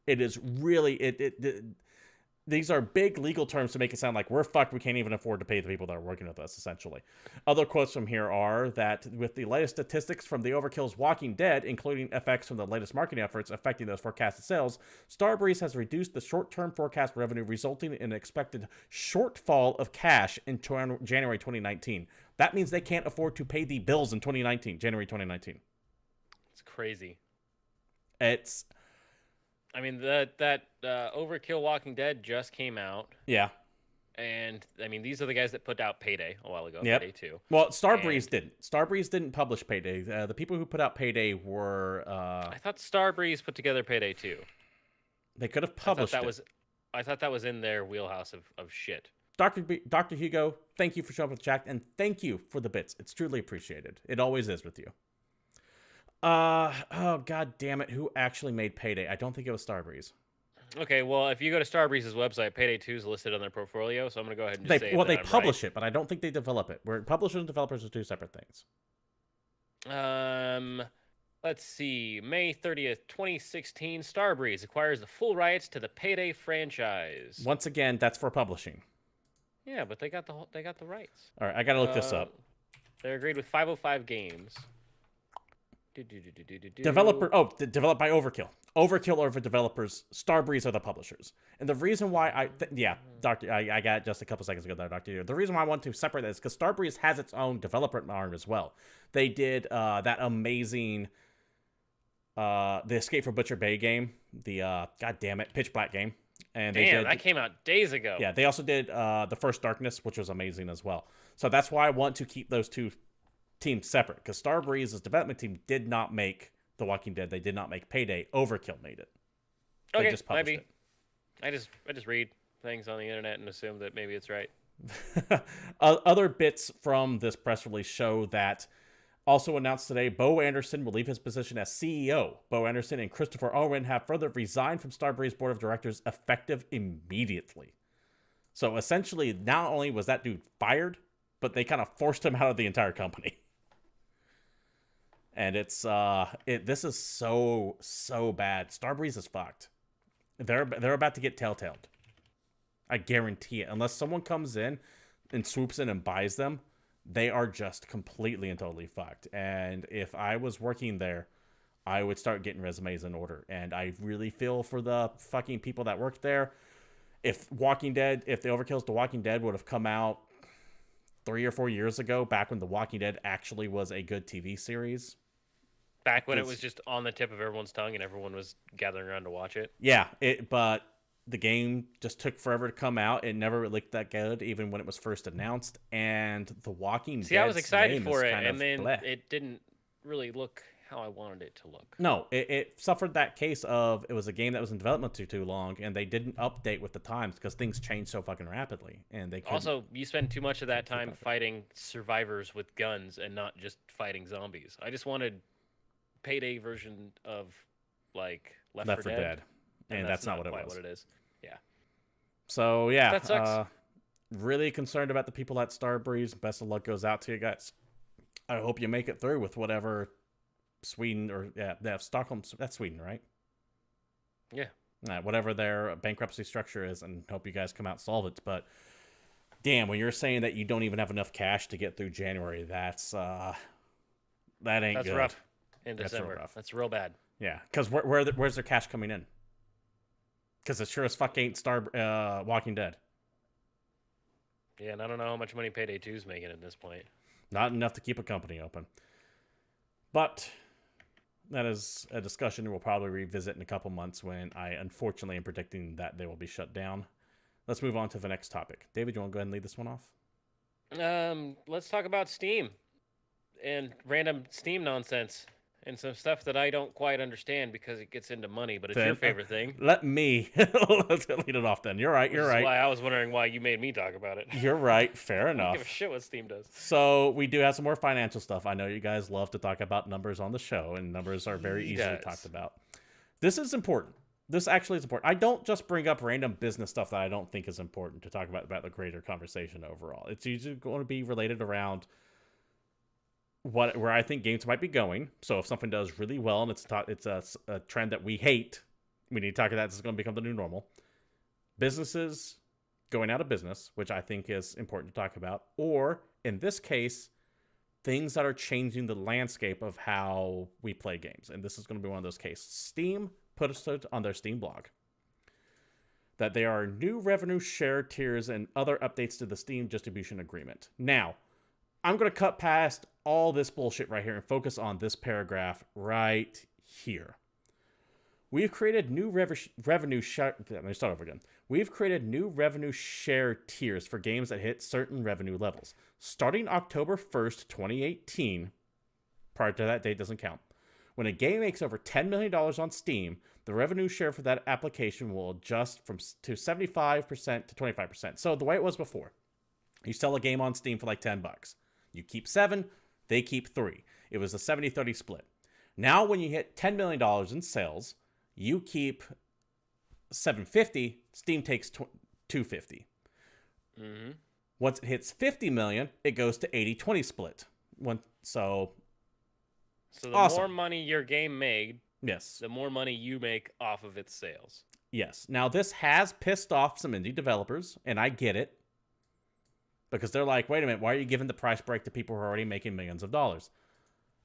It is really these are big legal terms to make it sound like we're fucked. We can't even afford to pay the people that are working with us, essentially. Other quotes from here are that with the latest statistics from the Overkill's Walking Dead, including effects from the latest marketing efforts affecting those forecasted sales, Starbreeze has reduced the short-term forecast revenue, resulting in an expected shortfall of cash in January 2019. That means they can't afford to pay the bills in January 2019. It's crazy. I mean, that Overkill Walking Dead just came out. Yeah. And, I mean, these are the guys that put out Payday a while ago. Yep. Payday 2. Well, Starbreeze didn't. Starbreeze didn't publish Payday. The people who put out Payday were... I thought Starbreeze put together Payday 2. They could have published it. I thought that was in their wheelhouse of shit. Dr. Hugo, thank you for showing up with the chat, and thank you for the bits. It's truly appreciated. It always is with you. Oh, god damn it. Who actually made Payday? I don't think it was Starbreeze. Okay, well, if you go to Starbreeze's website, Payday 2 is listed on their portfolio, so I'm going to go ahead and just say they publish it, but I don't think they develop it. Where publishers and developers are two separate things. Let's see. May 30th, 2016, Starbreeze acquires the full rights to the Payday franchise. Once again, that's for publishing. Yeah, but they got the rights. All right, I got to look this up. They're agreed with 505 Games. Developed by Overkill. Overkill are the developers. Starbreeze are the publishers. And the reason why Doctor, I got it just a couple seconds ago there, Doctor. The reason why I want to separate that is because Starbreeze has its own development arm as well. They did that amazing, the Escape from Butcher Bay game, the Pitch Black game, and that came out days ago. Yeah, they also did the First Darkness, which was amazing as well. So that's why I want to keep those two teams separate, because Starbreeze's development team did not make The Walking Dead. They did not make Payday. Overkill made it. They just published it. I just read things on the internet and assume that maybe it's right. Other bits from this press release show that Also announced today, Bo Anderson will leave his position as CEO. Bo Anderson and Christopher Owen have further resigned from Starbreeze board of directors effective immediately. So essentially, not only was that dude fired, but they kind of forced him out of the entire company. And this is so bad. Starbreeze is fucked. They're about to get telltaled. I guarantee it. Unless someone comes in and swoops in and buys them, they are just completely and totally fucked. And if I was working there, I would start getting resumes in order. And I really feel for the fucking people that work there. If the Overkill's The Walking Dead would have come out 3 or 4 years ago, back when The Walking Dead actually was a good TV series. Back when it was just on the tip of everyone's tongue and everyone was gathering around to watch it. Yeah, but the game just took forever to come out. It never looked that good, even when it was first announced. And The Walking Dead. See, I was excited for it, and then it didn't really look how I wanted it to look. No, it suffered that case of it was a game that was in development too long, and they didn't update with the times because things change so fucking rapidly. And they also, you spend too much of that time fighting survivors with guns and not just fighting zombies. I just wanted Payday version of like Left 4 Dead. And that's not what it was. What it is. Yeah. So yeah, that sucks. Really concerned about the people at Starbreeze. Best of luck goes out to you guys. I hope you make it through with whatever Sweden or Stockholm. That's Sweden, right? Yeah. Whatever their bankruptcy structure is, and hope you guys come out solvent. But damn, when you're saying that you don't even have enough cash to get through January, that ain't good. Rough. In December. That's real bad. Yeah, because where's their cash coming in? Because it sure as fuck ain't Walking Dead. Yeah, and I don't know how much money Payday 2 is making at this point. Not enough to keep a company open. But that is a discussion we'll probably revisit in a couple months when I unfortunately am predicting that they will be shut down. Let's move on to the next topic. David, you want to go ahead and lead this one off? Let's talk about Steam and random Steam nonsense. And some stuff that I don't quite understand because it gets into money, but it's your favorite thing. Let's lead it off then. You're right. You're right. Why I was wondering why you made me talk about it. You're right. Fair enough. I don't give a shit what Steam does. So we do have some more financial stuff. I know you guys love to talk about numbers on the show, and numbers are very easily talked about. This is important. This actually is important. I don't just bring up random business stuff that I don't think is important to talk about the greater conversation overall. It's usually going to be related around where I think games might be going. So if something does really well and it's a trend that we hate, we need to talk about. This is going to become the new normal. Businesses going out of business, which I think is important to talk about, or in this case, things that are changing the landscape of how we play games. And this is going to be one of those cases. Steam put us on their Steam blog that there are new revenue share tiers and other updates to the Steam distribution agreement. Now, I'm going to cut past all this bullshit right here and focus on this paragraph right here. We've created new revenue share. Let me start over again. We've created new revenue share tiers for games that hit certain revenue levels. Starting October 1st, 2018, prior to that date doesn't count. When a game makes over $10 million on Steam, the revenue share for that application will adjust to 75% to 25%. So the way it was before, you sell a game on Steam for like $10. You keep 7, they keep 3. It was a 70-30 split. Now, when you hit $10 million in sales, you keep $750. Steam takes $250. Mm-hmm. Once it hits $50 million, it goes to 80-20 split. So the awesome. More money your game made, yes, the more money you make off of its sales. Yes. Now, this has pissed off some indie developers, and I get it. Because they're like, wait a minute, why are you giving the price break to people who are already making millions of dollars?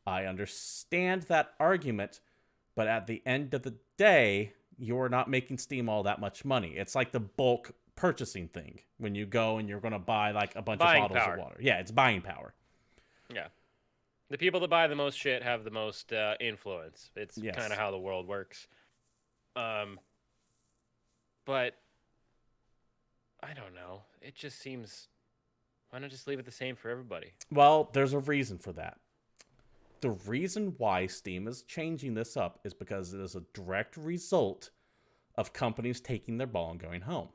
I understand that argument, but at the end of the day, you're not making Steam all that much money. It's like the bulk purchasing thing. When you go and you're going to buy like a bunch of bottles of water. Yeah, it's buying power. Yeah. The people that buy the most shit have the most influence. It's kind of how the world works. But I don't know. It just seems... Why not just leave it the same for everybody? Well, there's a reason for that. The reason why Steam is changing this up is because it is a direct result of companies taking their ball and going home.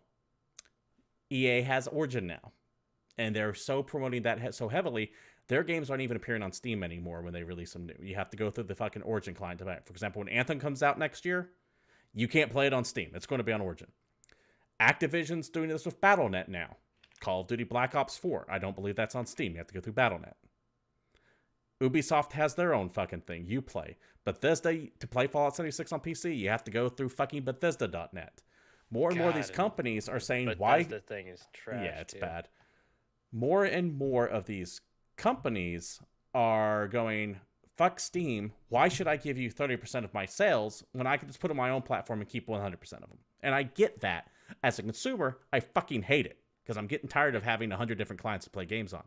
EA has Origin now, and they're so promoting that so heavily, their games aren't even appearing on Steam anymore when they release them new. You have to go through the fucking Origin client to buy it. For example, when Anthem comes out next year, you can't play it on Steam. It's going to be on Origin. Activision's doing this with Battle.net now. Call of Duty Black Ops 4. I don't believe that's on Steam. You have to go through Battle.net. Ubisoft has their own fucking thing. Uplay. Bethesda, to play Fallout 76 on PC, you have to go through fucking Bethesda.net. More and more of these companies are saying, why... Bethesda thing is trash, yeah, it's bad. More and more of these companies are going, fuck Steam. Why should I give you 30% of my sales when I can just put it on my own platform and keep 100% of them? And I get that. As a consumer, I fucking hate it because I'm getting tired of having 100 different clients to play games on.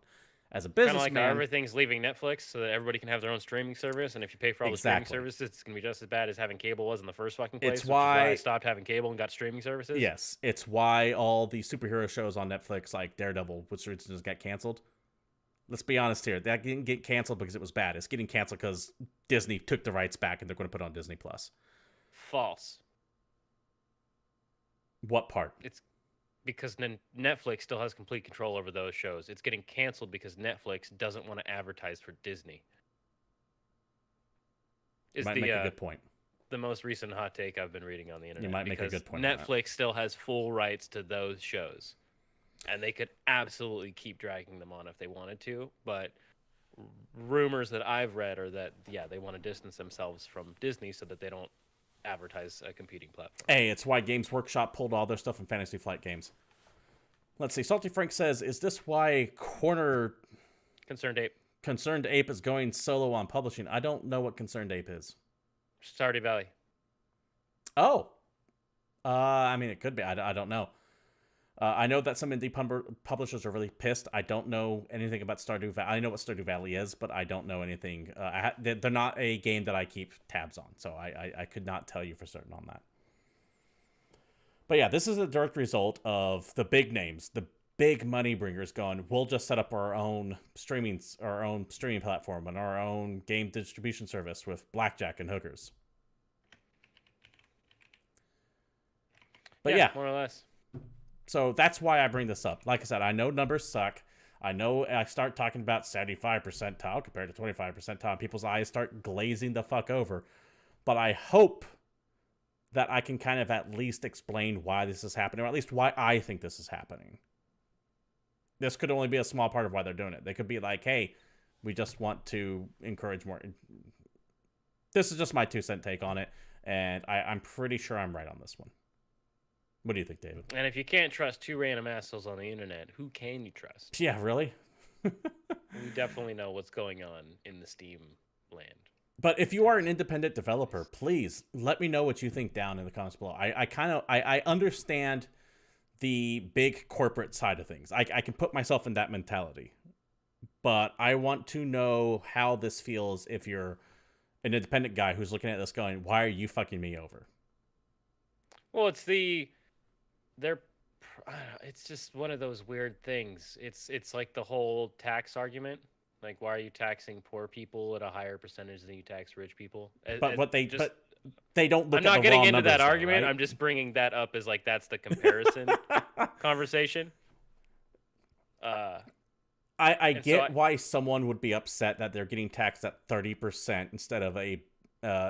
As a businessman, kind of like how everything's leaving Netflix so that everybody can have their own streaming service, and if you pay for all the streaming services, it's going to be just as bad as having cable was in the first fucking place. It's why I stopped having cable and got streaming services. Yes, it's why all the superhero shows on Netflix, like Daredevil, which just got canceled. Let's be honest here. That didn't get canceled because it was bad. It's getting canceled because Disney took the rights back and they're going to put it on Disney Plus. False. What part? It's because Netflix still has complete control over those shows. It's getting canceled because Netflix doesn't want to advertise for Disney. You might make a good point. The most recent hot take I've been reading on the internet. You might make a good point. Netflix still has full rights to those shows. And they could absolutely keep dragging them on if they wanted to. But rumors that I've read are that, yeah, they want to distance themselves from Disney so that they don't advertise a competing platform. Hey, it's why Games Workshop pulled all their stuff in Fantasy Flight Games. Let's see. Salty Frank says, is this why Concerned Ape is going solo on publishing? I don't know what Concerned Ape is. Stardew Valley. Oh. I mean, it could be. I don't know. I know that some indie publishers are really pissed. I don't know anything about Stardew Valley. I know what Stardew Valley is, but I don't know anything. They're not a game that I keep tabs on, so I could not tell you for certain on that. But yeah, this is a direct result of the big names, the big money bringers going, we'll just set up our own streaming platform and our own game distribution service with blackjack and hookers. But yeah, more or less. So that's why I bring this up. Like I said, I know numbers suck. I know I start talking about 75 percentile compared to 25 percentile. People's eyes start glazing the fuck over. But I hope that I can kind of at least explain why this is happening, or at least why I think this is happening. This could only be a small part of why they're doing it. They could be like, hey, we just want to encourage more. This is just my 2-cent take on it, and I'm pretty sure I'm right on this one. What do you think, David? And if you can't trust two random assholes on the internet, who can you trust? Yeah, really? We definitely know what's going on in the Steam land. But if you are an independent developer, please let me know what you think down in the comments below. I understand the big corporate side of things. I can put myself in that mentality. But I want to know how this feels if you're an independent guy who's looking at this going, why are you fucking me over? Well, it's just one of those weird things. It's like the whole tax argument. Like, why are you taxing poor people at a higher percentage than you tax rich people? But they don't look at the raw numbers. I'm not getting into that argument. Right? I'm just bringing that up as like that's the comparison conversation. I get why someone would be upset that they're getting taxed at 30% instead of a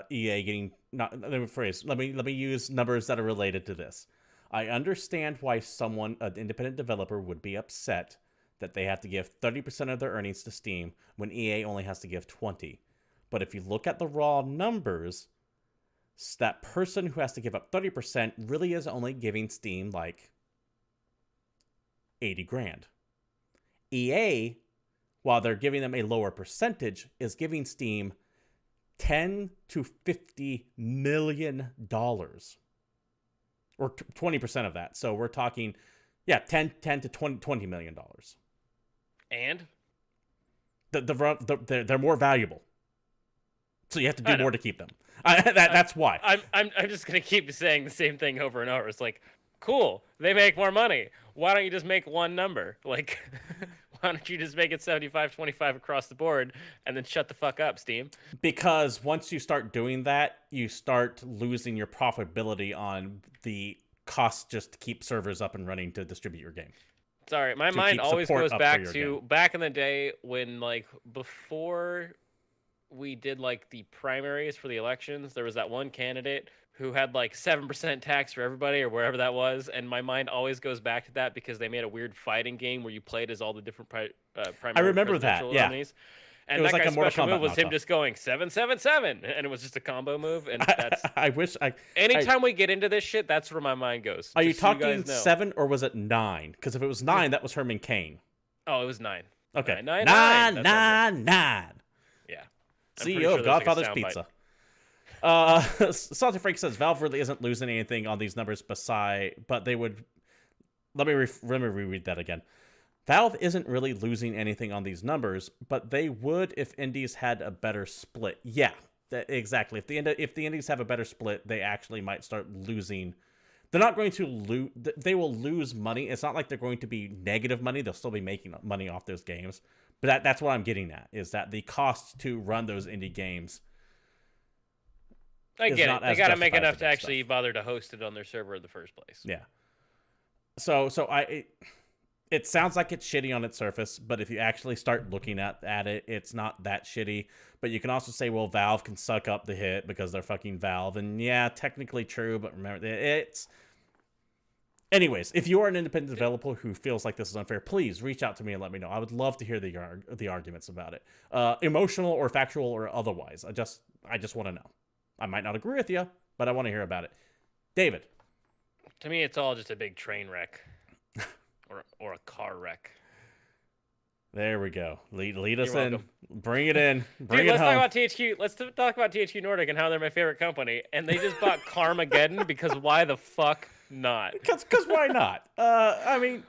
EA getting not. Let me rephrase. Let me use numbers that are related to this. I understand why an independent developer would be upset that they have to give 30% of their earnings to Steam when EA only has to give 20%. But if you look at the raw numbers, that person who has to give up 30% really is only giving Steam like 80 grand. EA, while they're giving them a lower percentage, is giving Steam $10 to $50 million. Or 20% of that. So we're talking, 10 to $20 million. And? They're more valuable. So you have to do more to keep them. That's why. I'm just going to keep saying the same thing over and over. It's like, cool, they make more money. Why don't you just make one number? Like, why don't you just make it 75-25 across the board and then shut the fuck up, Steam? Because once you start doing that, you start losing your profitability on the cost just to keep servers up and running to distribute your game. Sorry, my to mind keep always support goes up for back your to game. back in the day when, like, before we did like the primaries for the elections, there was that one candidate who had like 7% tax for everybody or wherever that was, and my mind always goes back to that because they made a weird fighting game where you played as all the different I primary remember that. presidential Yeah, nominees. it And was that like a guy's Mortal special move Kombat was him knockoff. just going 777, and it was just a combo move. And that's I wish I. anytime we get into this shit, that's where my mind goes. Are you Just so you talking guys know. 7 or was it 9? Because if it was 9, that was Herman Cain. Oh, it was 9. Okay, 9. 9. Yeah. CEO of Godfather's Pizza. Salty Frank says Valve really isn't losing anything on these numbers but they would. Let me reread that again. Valve isn't really losing anything on these numbers, but they would if indies had a better split. Yeah, exactly. If the indies have a better split, they actually might start losing. They're not going to lose. They will lose money. It's not like they're going to be negative money. They'll still be making money off those games. But that's what I'm getting at, is that the cost to run those indie games. I get it. They got to make enough to actually bother to host it on their server in the first place. Yeah. So it sounds like it's shitty on its surface, but if you actually start looking at it, it's not that shitty. But you can also say, well, Valve can suck up the hit because they're fucking Valve. And yeah, technically true, but remember, it's... Anyways, if you are an independent developer who feels like this is unfair, please reach out to me and let me know. I would love to hear the arguments about it. Emotional or factual or otherwise. I just want to know. I might not agree with you, but I want to hear about it. David. To me, it's all just a big train wreck. or a car wreck. There we go. Lead us You're in. welcome. Bring it in. Bring Dude, it home. let's talk about THQNordic and how they're my favorite company. And they just bought Carmaggedon because why the fuck not? Because why not? I mean,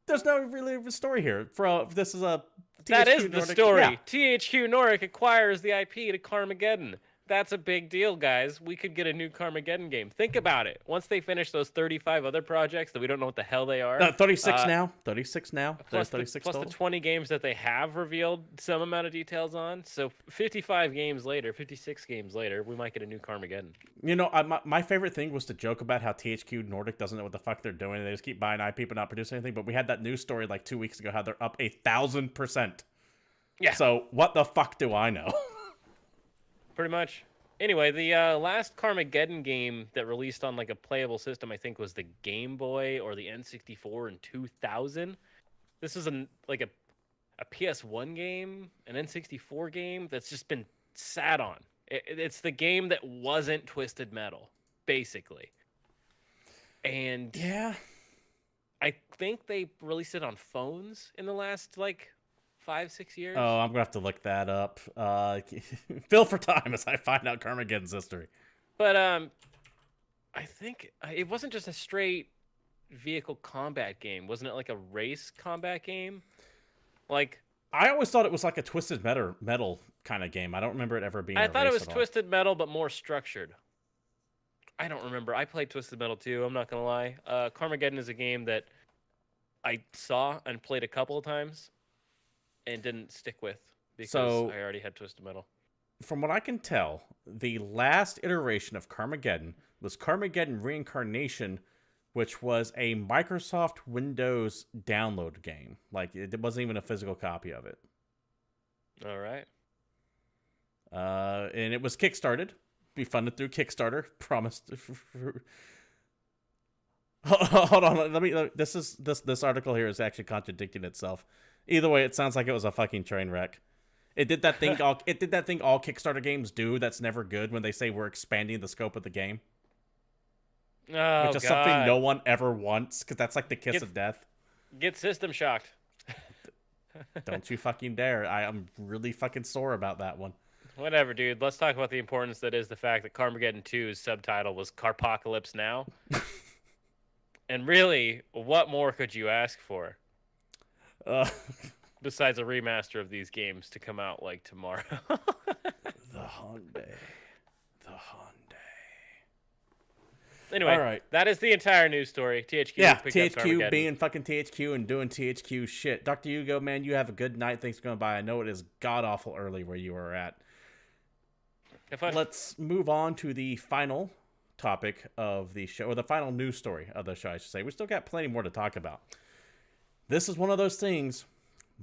there's no really story here. This is a THQ that is the Nordic, story. Yeah. THQNordic acquires the IP to Carmaggedon. That's a big deal, guys. We could get a new Carmaggedon game. Think about it. Once they finish those 35 other projects that we don't know what the hell they are. 36 now. 36 now. Plus, 36 plus total. the 20 games that they have revealed some amount of details on. So 55 games later, 56 games later, we might get a new Carmaggedon. You know, my favorite thing was to joke about how THQNordic doesn't know what the fuck they're doing. They just keep buying IP but not producing anything. But we had that news story like 2 weeks ago how they're up 1,000%. Yeah. So what the fuck do I know? Pretty much. Anyway, the last Carmaggedon game that released on like a playable system, I think, was the Game Boy or the N64 in 2000. This is a PS1 game, an N64 game that's just been sat on. It's the game that wasn't Twisted Metal, basically. And yeah, I think they released it on phones in the last 5-6 years. Oh, I'm gonna have to look that up. Fill for time as I find out Carmageddon's history. But I think it wasn't just a straight vehicle combat game. Wasn't it like a race combat game? Like, I always thought it was like a Twisted Metal kind of game. I don't remember it ever being. I thought it was Twisted Metal, but more structured. I don't remember. I played Twisted Metal too. I'm not gonna lie. Carmaggedon is a game that I saw and played a couple of times and didn't stick with because I already had Twisted Metal. From what I can tell, the last iteration of Carmaggedon was Carmaggedon Reincarnation, which was a Microsoft Windows download game. Like, it wasn't even a physical copy of it. All right. And it was kickstarted. Be funded through Kickstarter. Promised. Hold on. This article here is actually contradicting itself. Either way, it sounds like it was a fucking train wreck. It did that thing. all Kickstarter games do. That's never good when they say we're expanding the scope of the game. Oh, which is something no one ever wants, because that's like the kiss of death. Get System Shocked. Don't you fucking dare! I'm really fucking sore about that one. Whatever, dude. Let's talk about the importance that is the fact that Carmageddon 2's subtitle was Carpocalypse Now. And really, what more could you ask for? Besides a remaster of these games to come out like tomorrow. The Hyundai. Anyway, all right. That is the entire news story. THQ. Yeah, THQ being fucking THQ and doing THQ shit. Dr. Hugo, man, you have a good night. Thanks for going by. I know it is god-awful early where you are at. Have fun. Let's move on to the final topic of the show, or the final news story of the show, I should say. We still got plenty more to talk about. This is one of those things,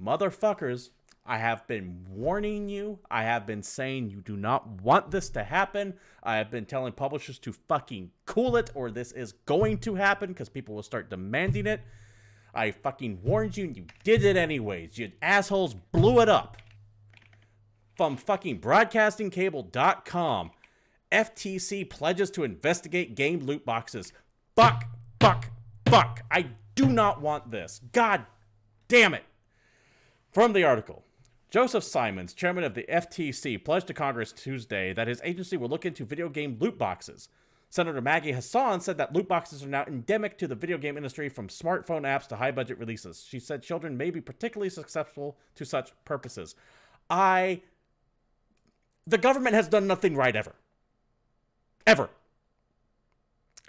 motherfuckers. I have been warning you. I have been saying you do not want this to happen. I have been telling publishers to fucking cool it, or this is going to happen because people will start demanding it. I fucking warned you and you did it anyways. You assholes blew it up. From fucking broadcastingcable.com. FTC pledges to investigate game loot boxes. Fuck, fuck, fuck. I do not want this. God damn it. From the article. Joseph Simons, chairman of the FTC, pledged to Congress Tuesday that his agency will look into video game loot boxes. Senator Maggie Hassan said that loot boxes are now endemic to the video game industry, from smartphone apps to high-budget releases. She said children may be particularly susceptible to such purposes. The government has done nothing right ever. Ever.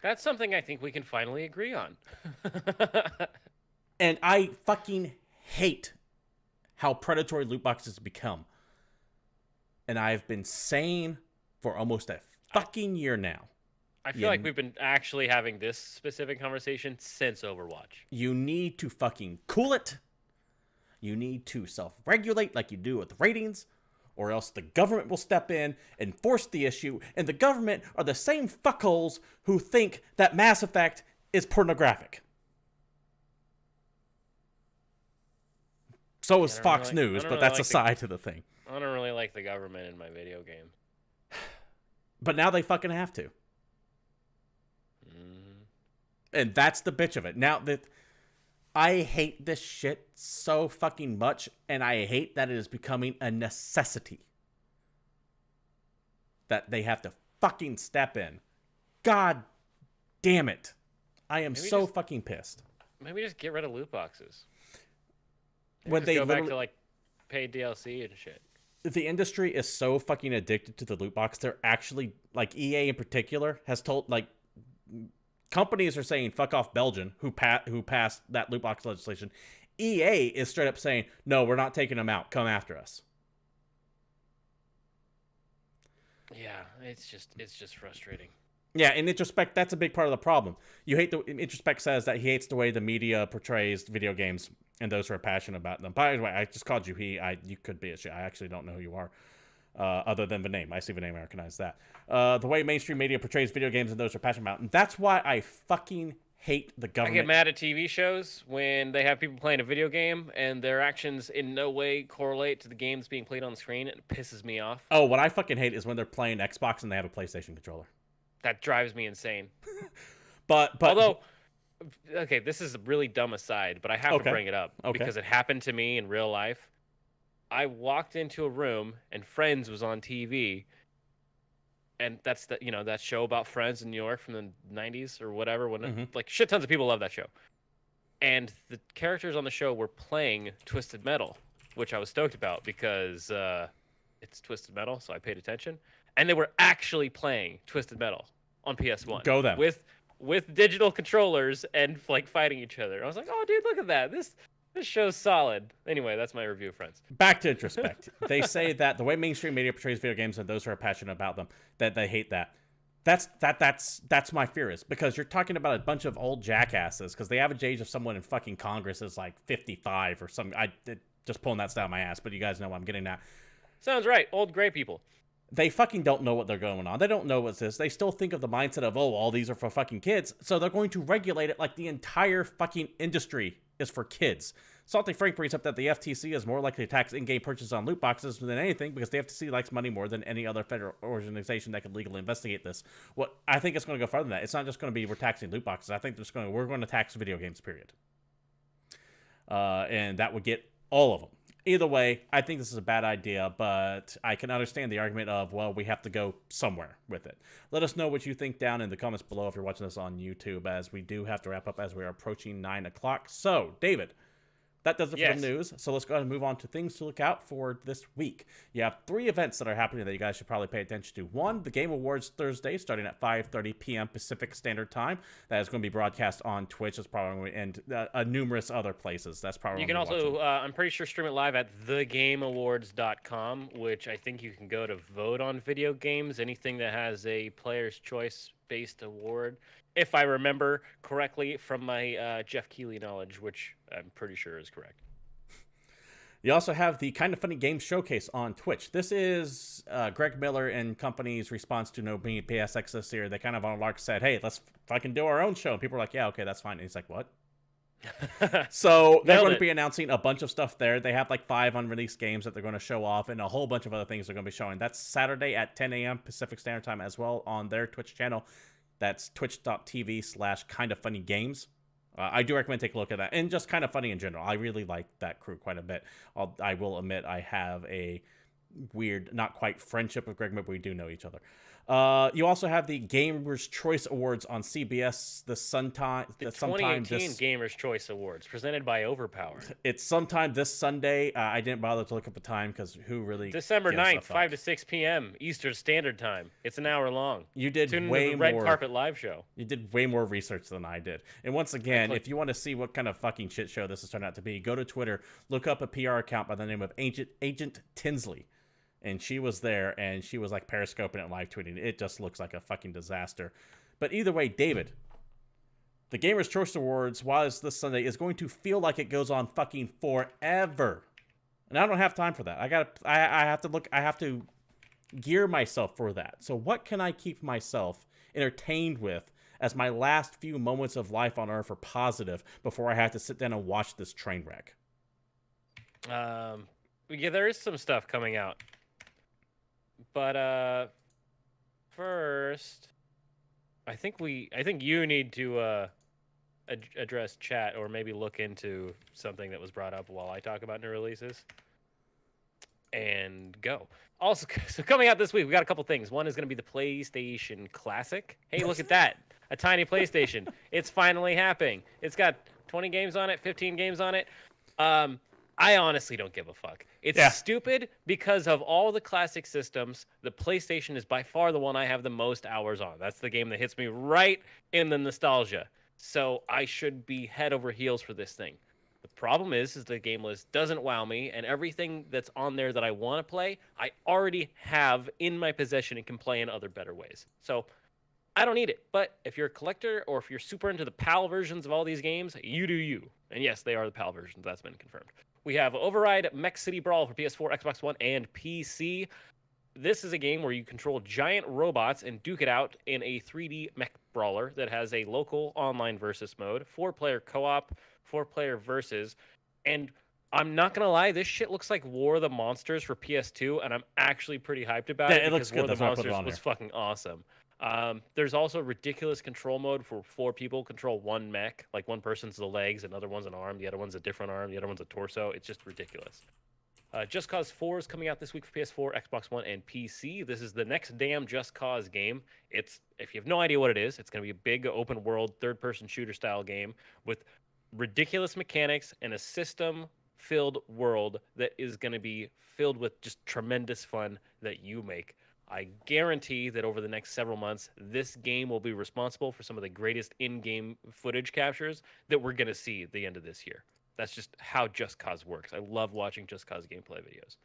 That's something I think we can finally agree on. And I fucking hate how predatory loot boxes become. And I've been saying for almost a fucking year now. I feel like we've been actually having this specific conversation since Overwatch. You need to fucking cool it. You need to self-regulate like you do with ratings, or else the government will step in and force the issue. And the government are the same fuckholes who think that Mass Effect is pornographic. So is Fox News, but that's a side to the thing. I don't really like the government in my video game. But now they fucking have to. And that's the bitch of it. Now that I hate this shit so fucking much, and I hate that it is becoming a necessity. That they have to fucking step in. God damn it. I am so fucking pissed. Maybe just get rid of loot boxes. When they go back to like paid DLC and shit. The industry is so fucking addicted to the loot box. They're actually, like, EA in particular has told, like, companies are saying fuck off Belgium, who passed that loot box legislation. EA is straight up saying, no, we're not taking them out. Come after us. Yeah, it's just frustrating. Yeah, in Introspect, that's a big part of the problem. Introspect says that he hates the way the media portrays video games and those who are passionate about them. By the way, I just called you he. You could be a shit. I actually don't know who you are, other than the name. I see the name, I recognize that. The way mainstream media portrays video games and those who are passionate about them. That's why I fucking hate the government. I get mad at TV shows when they have people playing a video game and their actions in no way correlate to the games being played on the screen. It pisses me off. Oh, what I fucking hate is when they're playing Xbox and they have a PlayStation controller. That drives me insane. but although, okay, this is a really dumb aside, but I have to bring it up because it happened to me in real life. I walked into a room and Friends was on TV, and that's that show about Friends in New York from the 90s or whatever. When like shit tons of people love that show, and the characters on the show were playing Twisted Metal, which I was stoked about because it's Twisted Metal, so I paid attention, and they were actually playing Twisted Metal on PS1. Go them. With digital controllers and like fighting each other. I was like, oh dude, look at that. This show's solid. Anyway, that's my review, friends. Back to Introspect. They say that the way mainstream media portrays video games and those who are passionate about them, that they hate that. That's my fear, is because you're talking about a bunch of old jackasses, because the average age of someone in fucking Congress is like 55 or something. Just pulling that down my ass, but you guys know what I'm getting at. Sounds right. Old gray people. They fucking don't know what they're going on. They don't know what's this. They still think of the mindset of, oh, all these are for fucking kids. So they're going to regulate it like the entire fucking industry is for kids. Salty Frank brings up that the FTC is more likely to tax in-game purchases on loot boxes than anything because the FTC likes money more than any other federal organization that could legally investigate this. What I think it's going to go further than that. It's not just going to be we're taxing loot boxes. I think we're going to tax video games, period. And that would get all of them. Either way, I think this is a bad idea, but I can understand the argument of, well, we have to go somewhere with it. Let us know what you think down in the comments below if you're watching this on YouTube, as we do have to wrap up as we are approaching 9 o'clock. So, David, that does it for the news. So let's go ahead and move on to things to look out for this week. You have 3 events that are happening that you guys should probably pay attention to. 1, the Game Awards Thursday, starting at 5:30 p.m. Pacific Standard Time. That is going to be broadcast on Twitch. It's probably and numerous other places. That's probably you can also, I'm pretty sure, stream it live at thegameawards.com, which I think you can go to vote on video games. Anything that has a player's choice based award, if I remember correctly from my Jeff Keighley knowledge, which I'm pretty sure is correct. You also have the Kind of Funny Games Showcase on Twitch. This is Greg Miller and company's response to no being PSX this year. They kind of on a lark said, hey, let's fucking do our own show. And people are like, yeah, okay, that's fine. And he's like, what? So they're going to be announcing a bunch of stuff there. They have like 5 unreleased games that they're going to show off, and a whole bunch of other things they're going to be showing. That's Saturday at 10 a.m. Pacific Standard Time as well on their Twitch channel. That's twitch.tv/kindoffunnygames. I do recommend taking a look at that, and just Kind of Funny in general. I really like that crew quite a bit. I will admit I have a weird, not quite friendship with Greg Miller, but we do know each other. You also have the Gamers' Choice Awards on CBS The 2018 Gamers' Choice Awards, presented by Overpower. It's sometime this Sunday. I didn't bother to look up the time because who really... December 9th, 5 to 6 p.m. Eastern Standard Time. It's an hour long. You did Tune way into the more... Red Carpet Live Show. You did way more research than I did. And once again, if you want to see what kind of fucking shit show this has turned out to be, go to Twitter, look up a PR account by the name of Agent Tinsley. And she was there, and she was like periscoping and live tweeting. It just looks like a fucking disaster. But either way, David, the Gamers' Choice Awards, while it's this Sunday, is going to feel like it goes on fucking forever. And I don't have time for that. I have to gear myself for that. So what can I keep myself entertained with as my last few moments of life on Earth are positive before I have to sit down and watch this train wreck? Yeah, there is some stuff coming out. But first, I think you need to address chat, or maybe look into something that was brought up while I talk about new releases. And go. Also, so coming out this week, we got a couple things. One is going to be the PlayStation Classic. Hey, look at that. A tiny PlayStation. It's finally happening. It's got 20 games on it, 15 games on it. I honestly don't give a fuck. It's stupid because of all the classic systems. The PlayStation is by far the one I have the most hours on. That's the game that hits me right in the nostalgia. So I should be head over heels for this thing. The problem is the game list doesn't wow me, and everything that's on there that I want to play, I already have in my possession and can play in other better ways. So I don't need it. But if you're a collector, or if you're super into the PAL versions of all these games, you do you. And yes, they are the PAL versions. That's been confirmed. We have Override Mech City Brawl for PS4, Xbox One, and PC. This is a game where you control giant robots and duke it out in a 3D mech brawler that has a local online versus mode, 4-player co-op, 4-player versus. And I'm not going to lie, this shit looks like War of the Monsters for PS2, and I'm actually pretty hyped about it. It looks good. War of the Monsters was fucking awesome. There's also a ridiculous control mode for 4 people control one mech. Like one person's the legs, another one's an arm, the other one's a different arm, the other one's a torso. It's just ridiculous. Just Cause 4 is coming out this week for PS4, Xbox One, and PC. This is the next damn Just Cause game. If you have no idea what it is, it's going to be a big open world third-person shooter style game with ridiculous mechanics and a system-filled world that is going to be filled with just tremendous fun that you make. I guarantee that over the next several months, this game will be responsible for some of the greatest in-game footage captures that we're going to see at the end of this year. That's just how Just Cause works. I love watching Just Cause gameplay videos.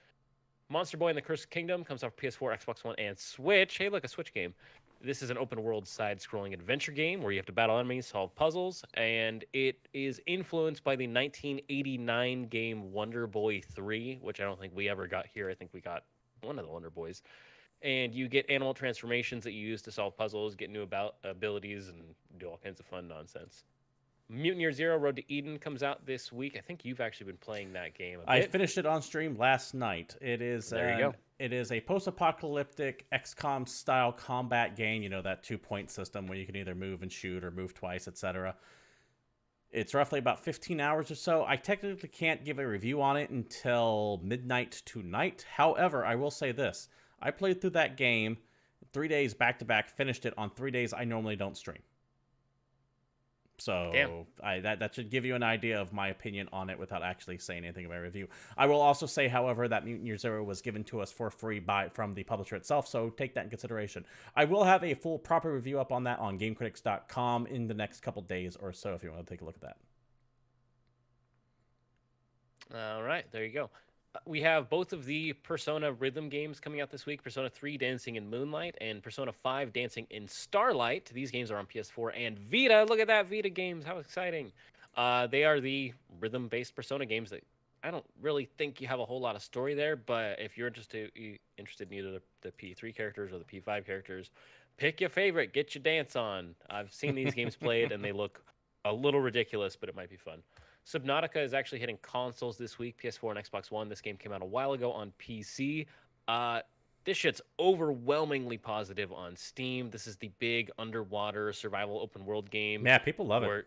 Monster Boy and the Cursed Kingdom comes out for PS4, Xbox One, and Switch. Hey, look, a Switch game. This is an open-world side-scrolling adventure game where you have to battle enemies, solve puzzles, and it is influenced by the 1989 game Wonder Boy 3, which I don't think we ever got here. I think we got one of the Wonder Boys. And you get animal transformations that you use to solve puzzles, get new abilities, and do all kinds of fun nonsense. Mutant Year Zero Road to Eden comes out this week. I think you've actually been playing that game a bit. I finished it on stream last night. It is there you go. It is a post-apocalyptic XCOM style combat game. You know, that 2-point system where you can either move and shoot or move twice, etc. It's roughly about 15 hours or so. I technically can't give a review on it until midnight tonight. However, I will say this. I played through that game 3 days back-to-back, finished it on 3 days I normally don't stream. So that should give you an idea of my opinion on it without actually saying anything about a review. I will also say, however, that Mutant Year Zero was given to us for free from the publisher itself, so take that in consideration. I will have a full proper review up on that on GameCritics.com in the next couple days or so if you want to take a look at that. All right, there you go. We have both of the Persona rhythm games coming out this week. Persona 3 Dancing in Moonlight and Persona 5 Dancing in Starlight. These games are on PS4 and Vita. Look at that, Vita games. How exciting. They are the rhythm-based Persona games that I don't really think you have a whole lot of story there, but if you're interested in either the P3 characters or the P5 characters, pick your favorite. Get your dance on. I've seen these games played, and they look a little ridiculous, but it might be fun. Subnautica is actually hitting consoles this week, PS4 and Xbox One. This game came out a while ago on PC. This shit's overwhelmingly positive on Steam. This is the big underwater survival open world game. Yeah, people love it.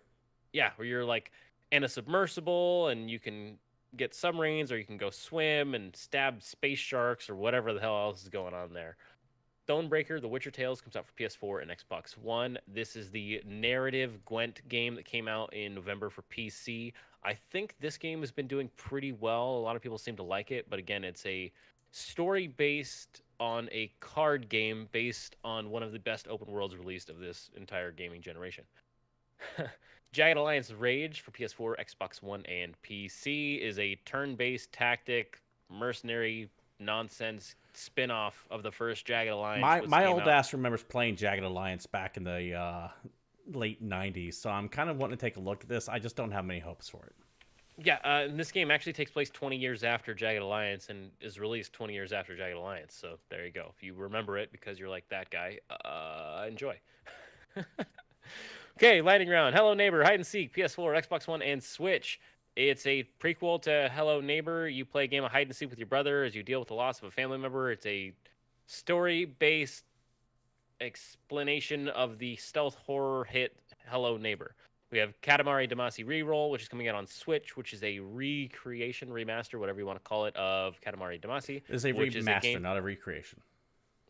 Yeah, where you're like in a submersible and you can get submarines or you can go swim and stab space sharks or whatever the hell else is going on there. Stonebreaker, The Witcher Tales comes out for PS4 and Xbox One. This is the narrative Gwent game that came out in November for PC. I think this game has been doing pretty well. A lot of people seem to like it, but again, it's a story based on a card game based on one of the best open worlds released of this entire gaming generation. Jagged Alliance Rage for PS4, Xbox One, and PC is a turn-based tactic mercenary nonsense spin-off of the first Jagged Alliance. My old ass remembers playing Jagged Alliance back in the late 90s, so I'm kind of wanting to take a look at this. I just don't have many hopes for it. Yeah, and this game actually takes place 20 years after Jagged Alliance and is released 20 years after Jagged Alliance, so there you go. If you remember it because you're like that guy, enjoy. Okay, lightning round. Hello Neighbor, Hide and Seek, PS4, Xbox One, and Switch. It's a prequel to Hello Neighbor. You play a game of hide and seek with your brother as you deal with the loss of a family member. It's a story-based explanation of the stealth horror hit Hello Neighbor. We have Katamari Damacy Reroll, which is coming out on Switch, which is a recreation, remaster, whatever you want to call it, of Katamari Damacy. It's a remaster, not a recreation.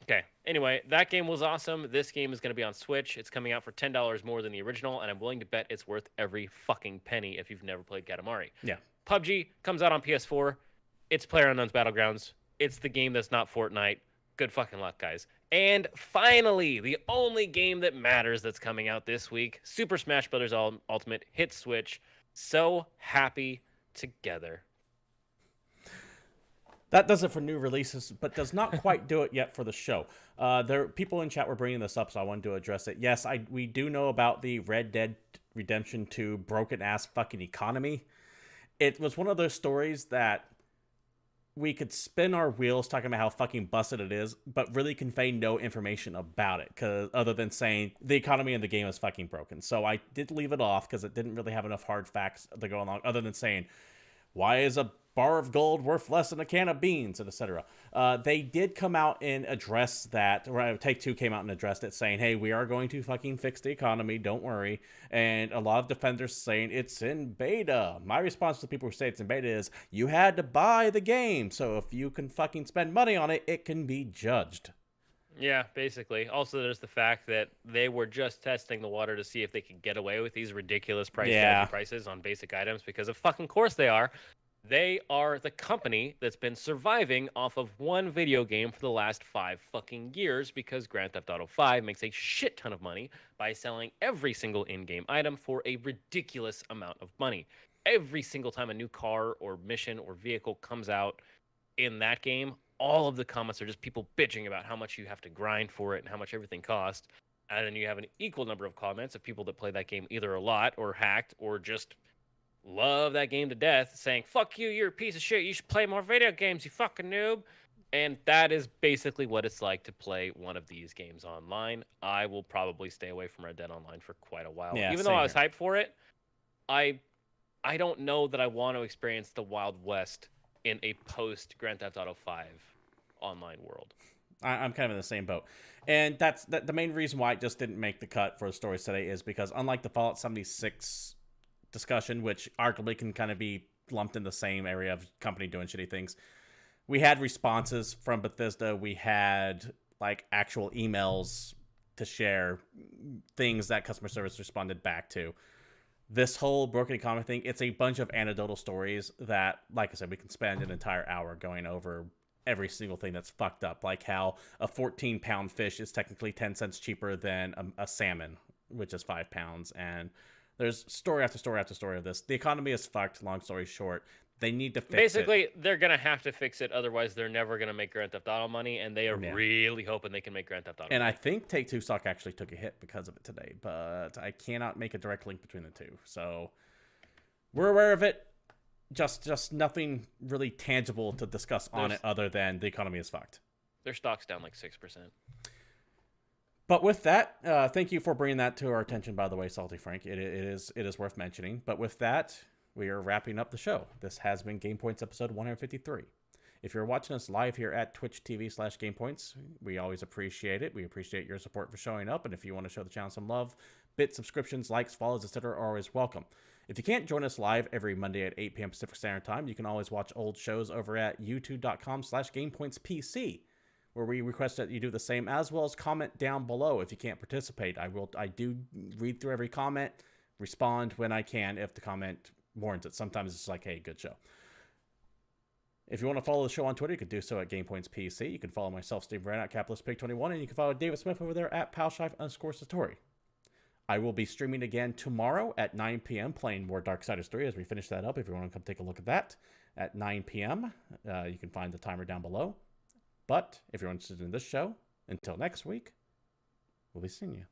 Okay. Anyway, that game was awesome. This game is going to be on Switch. It's coming out for $10 more than the original, and I'm willing to bet it's worth every fucking penny if you've never played Katamari. Yeah. PUBG comes out on PS4. It's PlayerUnknown's Battlegrounds. It's the game that's not Fortnite. Good fucking luck, guys. And finally, the only game that matters that's coming out this week, Super Smash Bros. Ultimate hit Switch. So happy together. That does it for new releases, but does not quite do it yet for the show. People in chat were bringing this up, so I wanted to address it. Yes, we do know about the Red Dead Redemption 2 broken-ass fucking economy. It was one of those stories that we could spin our wheels talking about how fucking busted it is, but really convey no information about it, other than saying the economy in the game is fucking broken. So I did leave it off because it didn't really have enough hard facts to go along, other than saying, why is a bar of gold worth less than a can of beans, and etc. They did come out and address that, or Take-Two came out and addressed it, saying, hey, we are going to fucking fix the economy, don't worry. And a lot of defenders saying it's in beta. My response to people who say it's in beta is, you had to buy the game, so if you can fucking spend money on it, it can be judged. Yeah, basically. Also, there's the fact that they were just testing the water to see if they could get away with these ridiculous prices on basic items, because of fucking course they are. They are the company that's been surviving off of one video game for the last 5 fucking years, because Grand Theft Auto 5 makes a shit ton of money by selling every single in-game item for a ridiculous amount of money. Every single time a new car or mission or vehicle comes out in that game, all of the comments are just people bitching about how much you have to grind for it and how much everything costs. And then you have an equal number of comments of people that play that game either a lot or hacked or just love that game to death, saying, fuck you, you're a piece of shit, you should play more video games, you fucking noob. And that is basically what it's like to play one of these games online. I will probably stay away from Red Dead Online for quite a while. Yeah, even though I was hyped for it, I don't know that I want to experience the Wild West in a post Grand Theft Auto 5 online world. I'm kind of in the same boat. And that's the main reason why it just didn't make the cut for the stories today, is because unlike the Fallout 76 discussion, which arguably can kind of be lumped in the same area of company doing shitty things, we had responses from Bethesda. We had like actual emails to share, things that customer service responded back to. This whole broken economy thing, it's a bunch of anecdotal stories that, like I said, we can spend an entire hour going over every single thing that's fucked up, like how a 14-pound fish is technically 10 cents cheaper than a salmon, which is 5 pounds. And there's story after story after story of this. The economy is fucked, long story short. They need to fix Basically, it. they're gonna have to fix it, otherwise they're never gonna make Grand Theft Auto money, and they are Yeah. really hoping they can make Grand Theft Auto And money. I think Take-Two stock actually took a hit because of it today, but I cannot make a direct link between the two. So we're aware of it. Just nothing really tangible to discuss on it other than the economy is fucked. Their stock's down like 6%. But with that, thank you for bringing that to our attention, by the way, Salty Frank. It is worth mentioning. But with that, we are wrapping up the show. This has been GamePoints episode 153. If you're watching us live here at Twitch TV/GamePoints, we always appreciate it. We appreciate your support for showing up. And if you want to show the channel some love, bits, subscriptions, likes, follows, etc. are always welcome. If you can't join us live every Monday at 8 p.m. Pacific Standard Time, you can always watch old shows over at youtube.com/GamePointsPC, where we request that you do the same, as well as comment down below if you can't participate. I do read through every comment, respond when I can if the comment warrants it. Sometimes it's like, hey, good show. If you want to follow the show on Twitter, you can do so at GamePoints PC. You can follow myself, Steve Brand, at CapitalistPig21, and you can follow David Smith over there at Palshive_Satori. I will be streaming again tomorrow at 9 p.m. playing more Darksiders 3 as we finish that up. If you want to come take a look at that at 9 p.m., you can find the timer down below. But if you're interested in this show, until next week, we'll be seeing you.